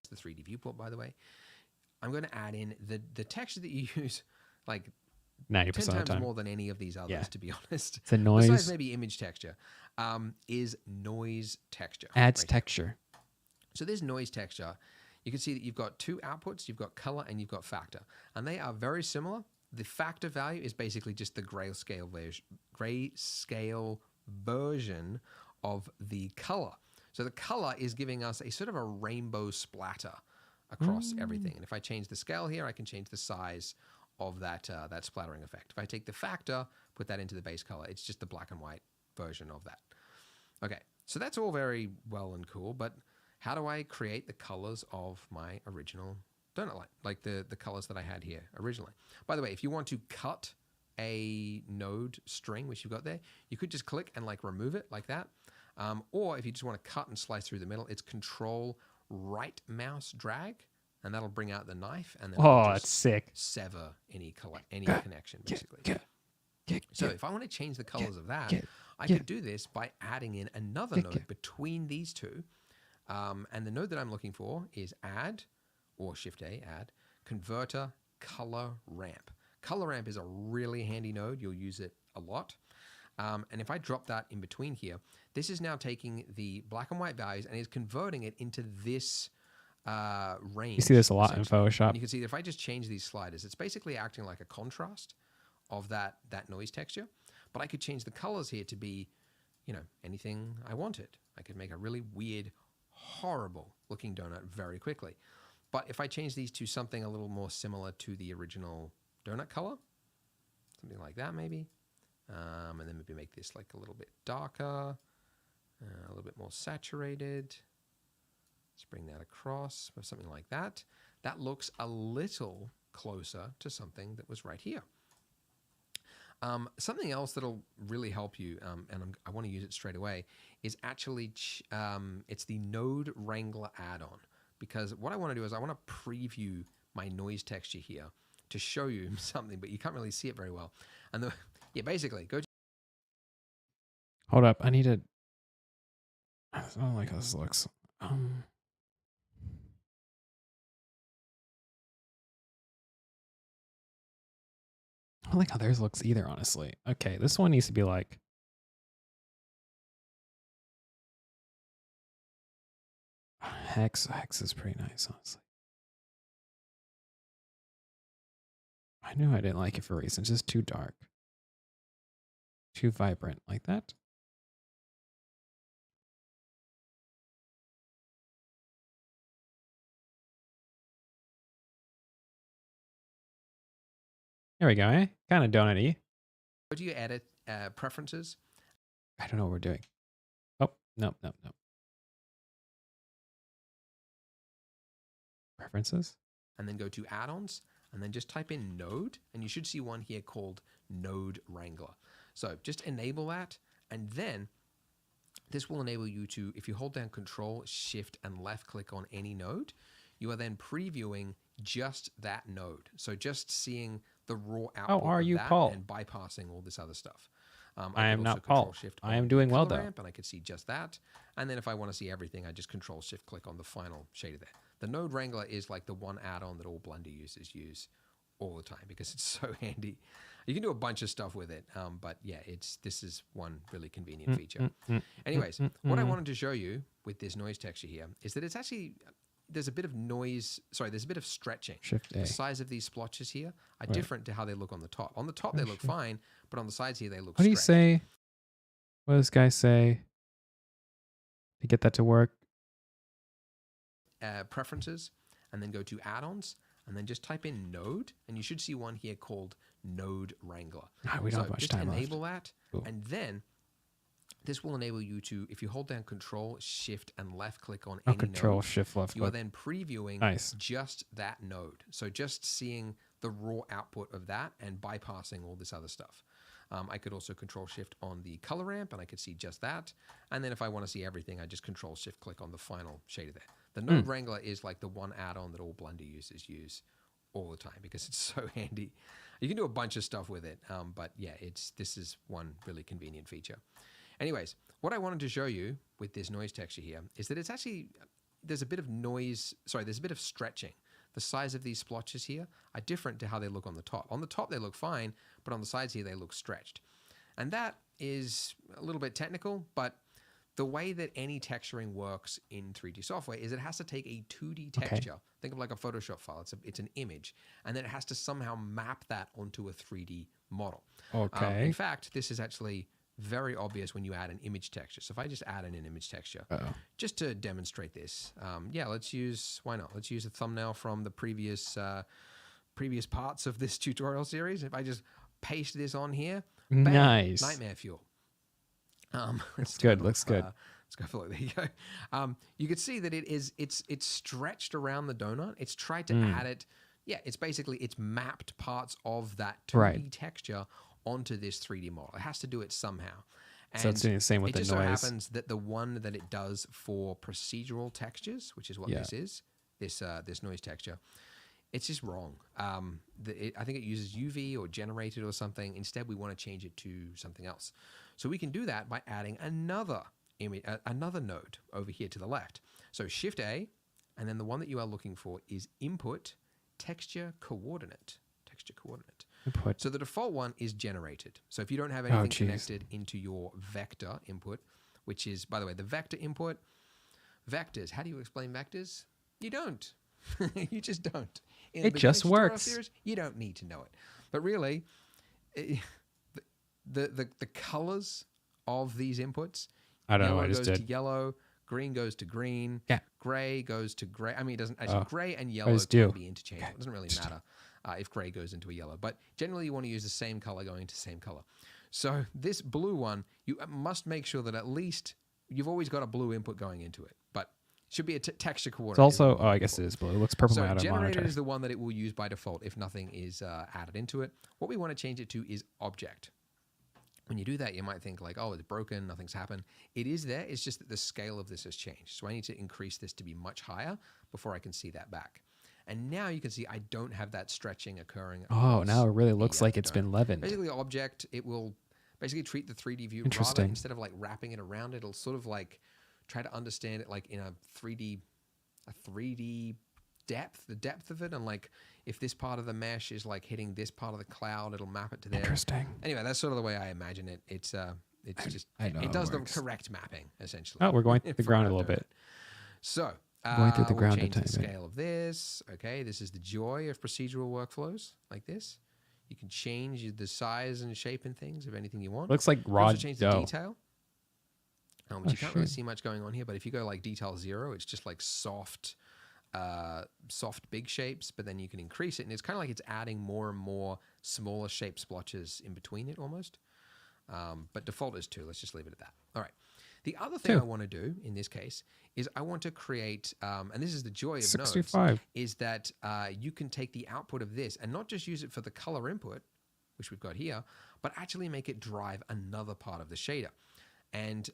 The 3D viewport, by the way. I'm going to add in the texture that you use like 90% 10 of the times time. more than any of these others, to be honest. The noise. Besides maybe image texture, is noise texture. Adds texture. So this noise texture, you can see that you've got two outputs. You've got color and you've got factor. And they are very similar. The factor value is basically just the grayscale version of the color. So the color is giving us a sort of a rainbow splatter across everything. And if I change the scale here, I can change the size of that splattering effect. If I take the factor, put that into the base color, it's just the black and white version of that. Okay, so that's all very well and cool, but how do I create the colors of my original donut line, like the colors that I had here originally? By the way, if you want to cut a node string, which you've got there, you could just click and like remove it like that. Or if you just want to cut and slice through the middle, it's Control right mouse drag, and that'll bring out the knife, and then that's sick. Sever any connection basically. So if I want to change the colors of that, I could do this by adding in another node between these two. And the node that I'm looking for is add, or Shift A, add, converter color ramp. Color ramp is a really handy node. You'll use it a lot. And if I drop that in between here, this is now taking the black and white values and is converting it into this range. You see this a lot in Photoshop. And you can see that if I just change these sliders, it's basically acting like a contrast of that noise texture. But I could change the colors here to be, anything I wanted. I could make a really weird, horrible looking donut very quickly. But if I change these to something a little more similar to the original donut color, something like that maybe, and then maybe make this like a little bit darker, a little bit more saturated. Let's bring that across or something like that. That looks a little closer to something that was right here. Something else that'll really help you, and I want to use it straight away, is actually it's the Node Wrangler add-on. Because what I want to do is I want to preview my noise texture here to show you something, but you can't really see it very well. And basically, go to... Hold up, I need to... I don't like how this looks. I don't like how theirs looks either, honestly. Okay, this one needs to be like... Hex is pretty nice, honestly. I knew I didn't like it for reasons. It's just too dark. Too vibrant like that. There we go, eh? Kind of donut-y. Go to your edit preferences. I don't know what we're doing. Oh, no. Preferences. And then go to add-ons, and then just type in Node, and you should see one here called Node Wrangler. So just enable that, and then This will enable you to, if you hold down Control, Shift, and left click on any node, you are then previewing just that node. So just seeing the raw output of that Paul? and bypassing all this other stuff. I am not Paul. I am doing well though. Ramp, and I could see just that. And then if I want to see everything, I just Control Shift click on the final shader there. The Node Wrangler is like the one add-on that all Blender users use all the time because it's so handy. You can do a bunch of stuff with it, but yeah, this is one really convenient feature. Anyways, what I wanted to show you with this noise texture here is that it's actually, there's a bit of noise, there's a bit of stretching. Shift-A. The size of these splotches here are different to how they look on the top. On the top, they look fine, but on the sides here, they look What do you say? What does this guy say to get that to work? Preferences, and then go to add-ons, and then just type in node, and you should see one here called Node Wrangler. We don't have much time left. Enable that, and then this will enable you to, if you hold down Control, Shift, and left click on any Control, node, Shift, left click. You are then previewing just that node. So just seeing the raw output of that and bypassing all this other stuff. I could also Control Shift on the color ramp, and I could see just that. And then if I want to see everything, I just Control Shift click on the final shader there. The Node Wrangler is like the one add-on that all Blender users use all the time because it's so handy. You can do a bunch of stuff with it, but yeah, this is one really convenient feature. Anyways, what I wanted to show you with this noise texture here is that it's actually, there's a bit of noise, there's a bit of stretching. The size of these splotches here are different to how they look on the top. On the top, they look fine, but on the sides here, they look stretched. And that is a little bit technical, but the way that any texturing works in 3D software is it has to take a 2D texture. Okay. Think of like a Photoshop file. It's an image. And then it has to somehow map that onto a 3D model. Okay. In fact, this is actually very obvious when you add an image texture. So if I just add in an image texture, just to demonstrate this, let's use a thumbnail from the previous parts of this tutorial series. If I just paste this on here, bam, nice. Nightmare Fuel. Looks good. Looks good. Let's go for it. There you go. You can see that it's stretched around the donut. It's tried to add it. Yeah, it's mapped parts of that 2D texture onto this 3D model. It has to do it somehow. And so it's doing the same with the noise. It just so happens that the one that it does for procedural textures, which is what this is, this noise texture, it's just wrong. I think it uses UV or generated or something. Instead, we want to change it to something else. So we can do that by adding another image, another node over here to the left. So Shift A, and then the one that you are looking for is Input Texture Coordinate. Texture Coordinate. Input. So the default one is generated. So if you don't have anything connected into your vector input, which is, by the way, the vector input, vectors. How do you explain vectors? You don't. You just don't. It just works. Series, you don't need to know it. But really, the colors of these inputs, I don't know. I just did. Yellow goes to yellow, green goes to green, gray goes to gray. I mean, it doesn't actually. Gray and yellow can be interchangeable. It doesn't really matter if gray goes into a yellow. But generally, you want to use the same color going to the same color. So this blue one, you must make sure that at least you've always got a blue input going into it. But it should be a texture coordinate. It's also, I guess it is blue. It looks purple out of monitor. Generated is the one that it will use by default if nothing is added into it. What we want to change it to is object. When you do that, you might think like, oh, it's broken, nothing's happened. It is there. It's just that the scale of this has changed. So I need to increase this to be much higher before I can see that back. And now you can see I don't have that stretching occurring. Oh, now it really looks like it's been leavened. Basically, object, it will basically treat the 3D view rather, instead of like wrapping it around, it'll sort of like try to understand it like in a 3D depth, the depth of it, and like if this part of the mesh is like hitting this part of the cloud, it'll map it to there. Interesting. Anyway, that's sort of the way I imagine it. It does the correct mapping essentially. Oh, we're going through the ground a little bit. So going through the ground we'll change the scale of this. Okay, this is the joy of procedural workflows like this. You can change the size and shape and things of anything you want. Looks like raw dough. Change the detail. Which you can't really see much going on here, but if you go like detail 0, it's just like soft big shapes, but then you can increase it, and it's kind of like it's adding more and more smaller shape splotches in between it almost. But default is 2. Let's just leave it at that. All right. The other thing I want to do in this case is I want to create, and this is the joy of 65. nodes, is that you can take the output of this and not just use it for the color input, which we've got here, but actually make it drive another part of the shader. And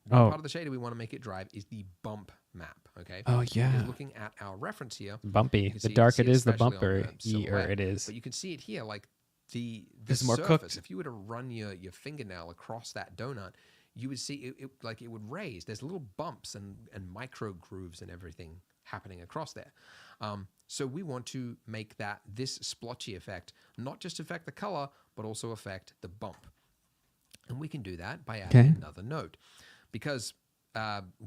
one part of the shader we want to make it drive is the bump map. Okay. Oh yeah. Because looking at our reference here, bumpy. The dark it is, the bumper it is. But you can see it here, like the surface. More cooked. If you were to run your fingernail across that donut, you would see it like it would raise. There's little bumps and micro grooves and everything happening across there. So we want to make this splotchy effect not just affect the color, but also affect the bump. And we can do that by adding another node, because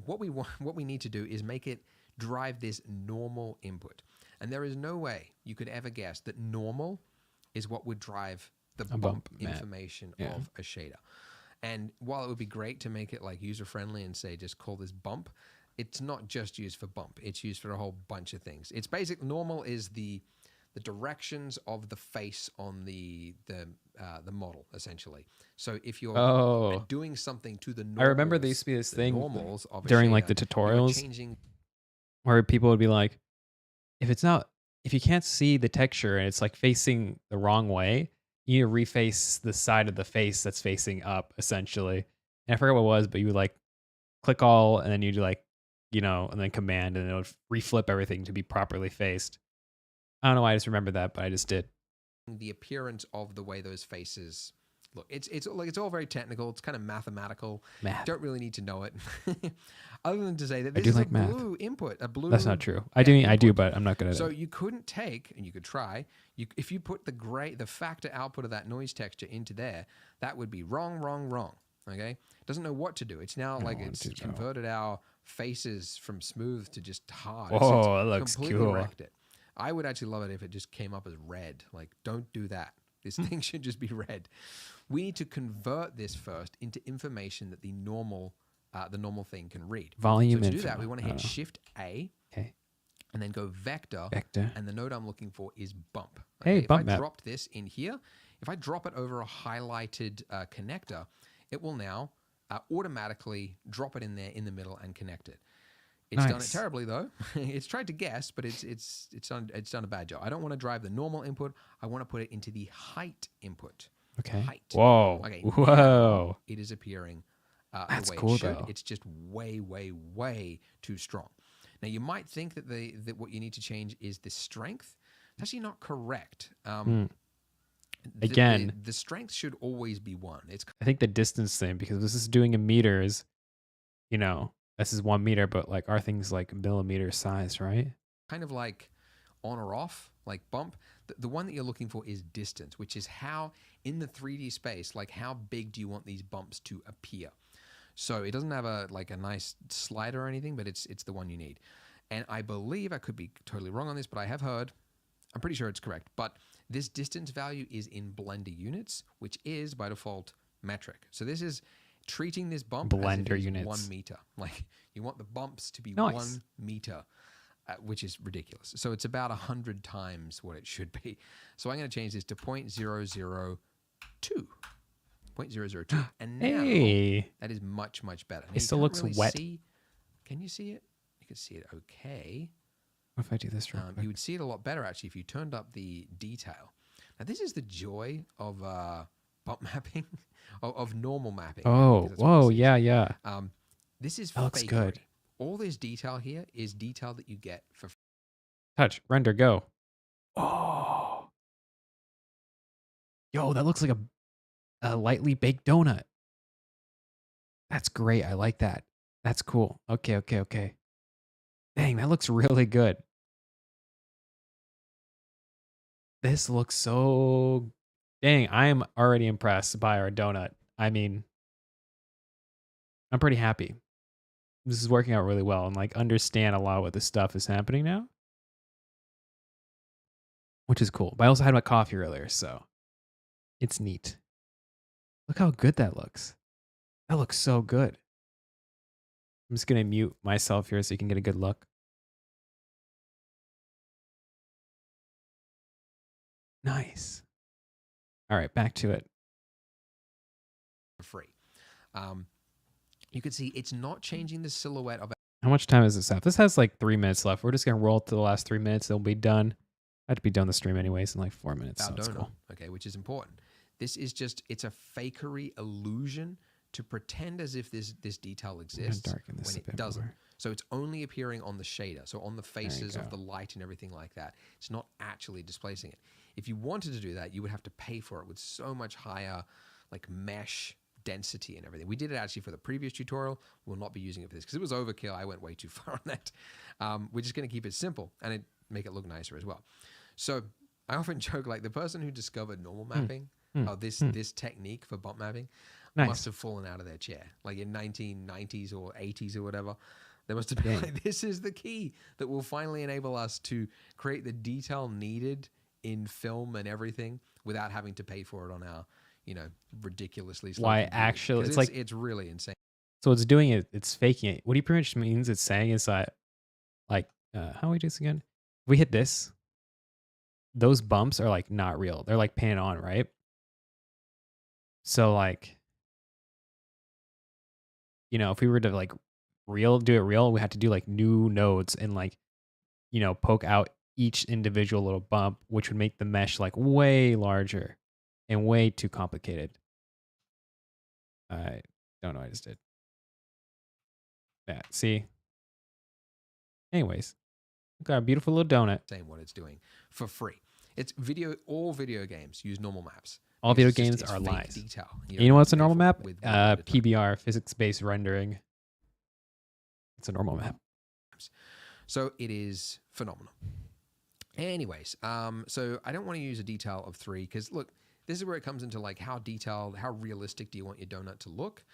what we need to do is make it drive this normal input. And there is no way you could ever guess that normal is what would drive the bump information of a shader. And while it would be great to make it like user-friendly and say, just call this bump, it's not just used for bump. It's used for a whole bunch of things. It's basic. Normal is the directions of the face on the model, essentially. So if you're doing something to the normals, I remember there used to be this thing during like the tutorials where people would be like, if you can't see the texture and it's like facing the wrong way, you need to reface the side of the face that's facing up, essentially. And I forget what it was, but you would like click all, and then you'd like, and then command, and it would reflip everything to be properly faced. I don't know why I just remember that, but I just did. The appearance of the way those faces look. It's all very technical. It's kind of mathematical. Math. You don't really need to know it. Other than to say that this is like a blue input. That's not true. I do, but I'm not good at it. So you couldn't take, and you could try, if you put the factor output of that noise texture into there, that would be wrong. Okay? It doesn't know what to do. It's now it's converted our faces from smooth to just hard. Oh, that looks cool. Wrecked it. I would actually love it if it just came up as red. Like, don't do that. This thing should just be red. We need to convert this first into information that the normal thing can read. Volume. So to do that, we want to hit Shift A. Okay. And then go vector. And the node I'm looking for is bump. Okay? Hey, bump map. If I dropped this in here, if I drop it over a highlighted connector, it will now automatically drop it in there in the middle and connect it. It's done it terribly though. It's tried to guess, but it's done a bad job. I don't want to drive the normal input. I want to put it into the height input. Okay. Height. Whoa. Okay. Whoa. It is appearing That's the way cool, it should. though. It's just way too strong. Now you might think that what you need to change is the strength. It's actually not correct. Again, the strength should always be 1. I think the distance thing, because this is doing in meters, this is 1 meter, but like our thing's like millimeter size, right? Kind of like on or off, like bump. The one that you're looking for is distance, which is how in the 3D space, like how big do you want these bumps to appear? So it doesn't have a nice slider or anything, but it's the one you need. And I believe, I could be totally wrong on this, but I have heard, I'm pretty sure it's correct, but this distance value is in Blender units, which is by default metric. So this is treating this bump Blender as units. 1 meter. Like you want the bumps to be Nice. 1 meter, which is ridiculous. So it's about 100 times what it should be. So I'm going to change this to 0.002. 0.002. And now that is much better. Now, it still looks wet. Can you see it? You can see it okay. What if I do this real quick? You would see it a lot better actually if you turned up the detail. Now this is the joy of bump mapping, of normal mapping. Oh, whoa, yeah. This is that looks good. All this detail here is detail that you get for touch, render, go. Oh, yo, that looks like a lightly baked donut. That's great. I like that. That's cool. Okay. Dang, that looks really good. This looks so... Dang, I am already impressed by our donut. I mean, I'm pretty happy. This is working out really well and understand a lot of what this stuff is happening now. Which is cool. But I also had my coffee earlier, so it's neat. Look how good that looks. That looks so good. I'm just going to mute myself here so you can get a good look. Nice. All right, back to it. Free. You can see it's not changing the silhouette of... How much time is this up? This has 3 minutes left. We're just going to roll to the last 3 minutes. It'll be done. I have to be done the stream anyways in 4 minutes. So that's cool. Okay, which is important. This is just, it's a fakery illusion to pretend as if this detail exists when it doesn't. More. So it's only appearing on the shader, so on the faces of the light and everything like that. It's not actually displacing it. If you wanted to do that, you would have to pay for it with so much higher like mesh density and everything. We did it actually for the previous tutorial. We'll not be using it for this because it was overkill. I went way too far on that. We're just going to keep it simple and make it look nicer as well. So I often joke like the person who discovered normal mapping, this technique for bump mapping, must have fallen out of their chair. Like in 1990s or 80s or whatever. There must have been like, this is the key that will finally enable us to create the detail needed in film and everything without having to pay for it on our, ridiculously. Why actually? It's really insane. So it's doing it. It's faking it. What he pretty much means it's saying is that, like, how do we do this again? If we hit this, those bumps are like not real. They're like painted on, right? So like, if we were to like do it real, we had to do like new nodes and like, poke out each individual little bump, which would make the mesh like way larger and way too complicated. I don't know what I just did. Yeah, see? Anyways, got a beautiful little donut. Saying what it's doing for free. It's all video games use normal maps. All video games are lies. Detail. You know what's a normal map? PBR, physics-based rendering. It's a normal map. So it is phenomenal. Anyways, so I don't want to use a detail of 3 because look, this is where it comes into like how detailed, how realistic do you want your donut to look?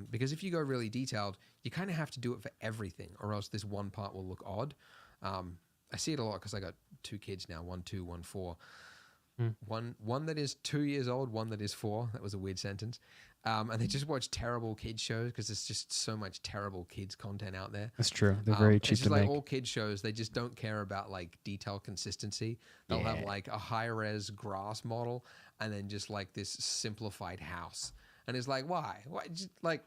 Because if you go really detailed, you kind of have to do it for everything or else this one part will look odd. I see it a lot because I got 2 kids now, 1 2, 1 4. One that is 2 years old, one that is 4. That was a weird sentence. And they just watch terrible kids shows because there's just so much terrible kids content out there. That's true. They're very cheap to make. Like all kids shows, they just don't care about like detail consistency. They'll have like a high res grass model and then just like this simplified house. And it's like, why? Just, like,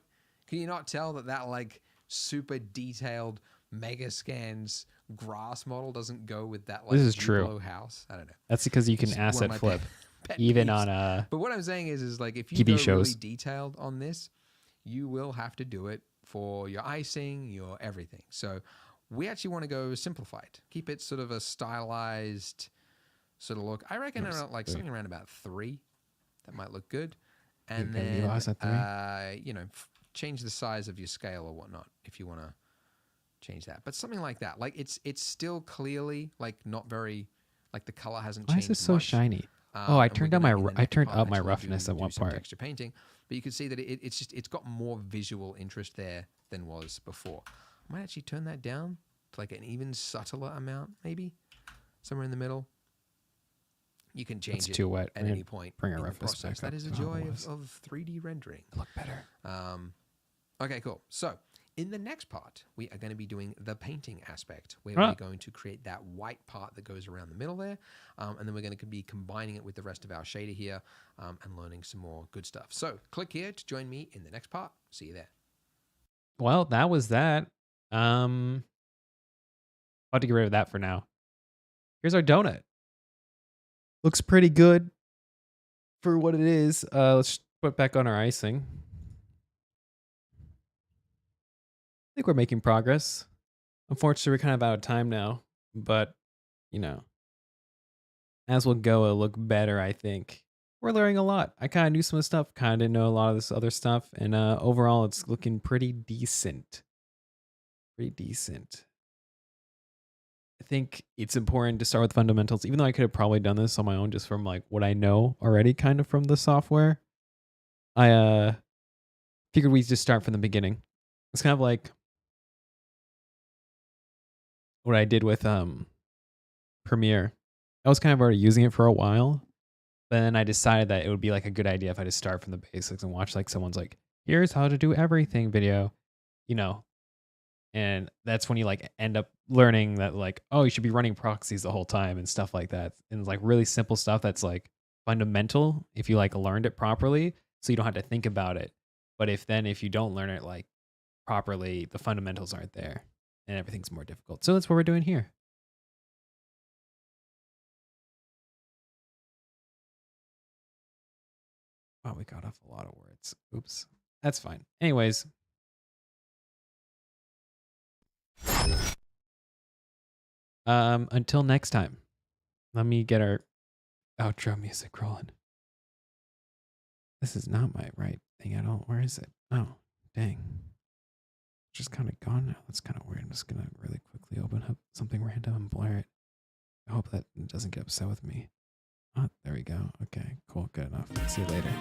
can you not tell that like super detailed mega scans grass model doesn't go with that like this is true house? I don't know. That's because you can asset flip even on But what I'm saying is like if you TV go shows. really detailed on this, you will have to do it for your icing, your everything. So we actually want to go simplified. Keep it sort of a stylized sort of look. I reckon around like something around about 3. That might look good. And then change the size of your scale or whatnot if you want to change that. But something like that. Like it's still clearly like not very like the color hasn't changed. Why is this so shiny? I turned up my roughness at one part. Texture painting, but you can see that it's got more visual interest there than was before. I might actually turn that down to like an even subtler amount, maybe somewhere in the middle. You can change it too wet. at any point. Bring a roughness back up. That is the joy of 3D rendering. Look better. Okay, cool. So in the next part, we are going to be doing the painting aspect, where we're going to create that white part that goes around the middle there, and then we're going to be combining it with the rest of our shader here and learning some more good stuff. So click here to join me in the next part. See you there. Well, that was that. I'll have to get rid of that for now. Here's our donut. Looks pretty good for what it is. Let's put back on our icing. I think we're making progress. Unfortunately, we're kind of out of time now, but as we'll go, it'll look better, I think. We're learning a lot. I kind of knew some of the stuff, kind of didn't know a lot of this other stuff, and overall, it's looking pretty decent. Pretty decent. I think it's important to start with fundamentals, even though I could have probably done this on my own just from like what I know already kind of from the software. I figured we just start from the beginning. It's kind of like what I did with Premiere. I was kind of already using it for a while, but then I decided that it would be like a good idea if I just start from the basics and watch like someone's like, here's how to do everything video, and that's when you like end up learning that like, oh, you should be running proxies the whole time and stuff like that. And it's like really simple stuff that's like fundamental if you like learned it properly, so you don't have to think about it. But if you don't learn it like properly, the fundamentals aren't there and everything's more difficult. So that's what we're doing here. Wow, we got off a lot of words. Oops. That's fine. Anyways. Until next time, let me get our outro music rolling. This is not my right thing at all. Where is it? Oh, dang. It's just kind of gone now. That's kind of weird. I'm just going to really quickly open up something random and blur it. I hope that it doesn't get upset with me. Oh, there we go. Okay, cool. Good enough. See you later.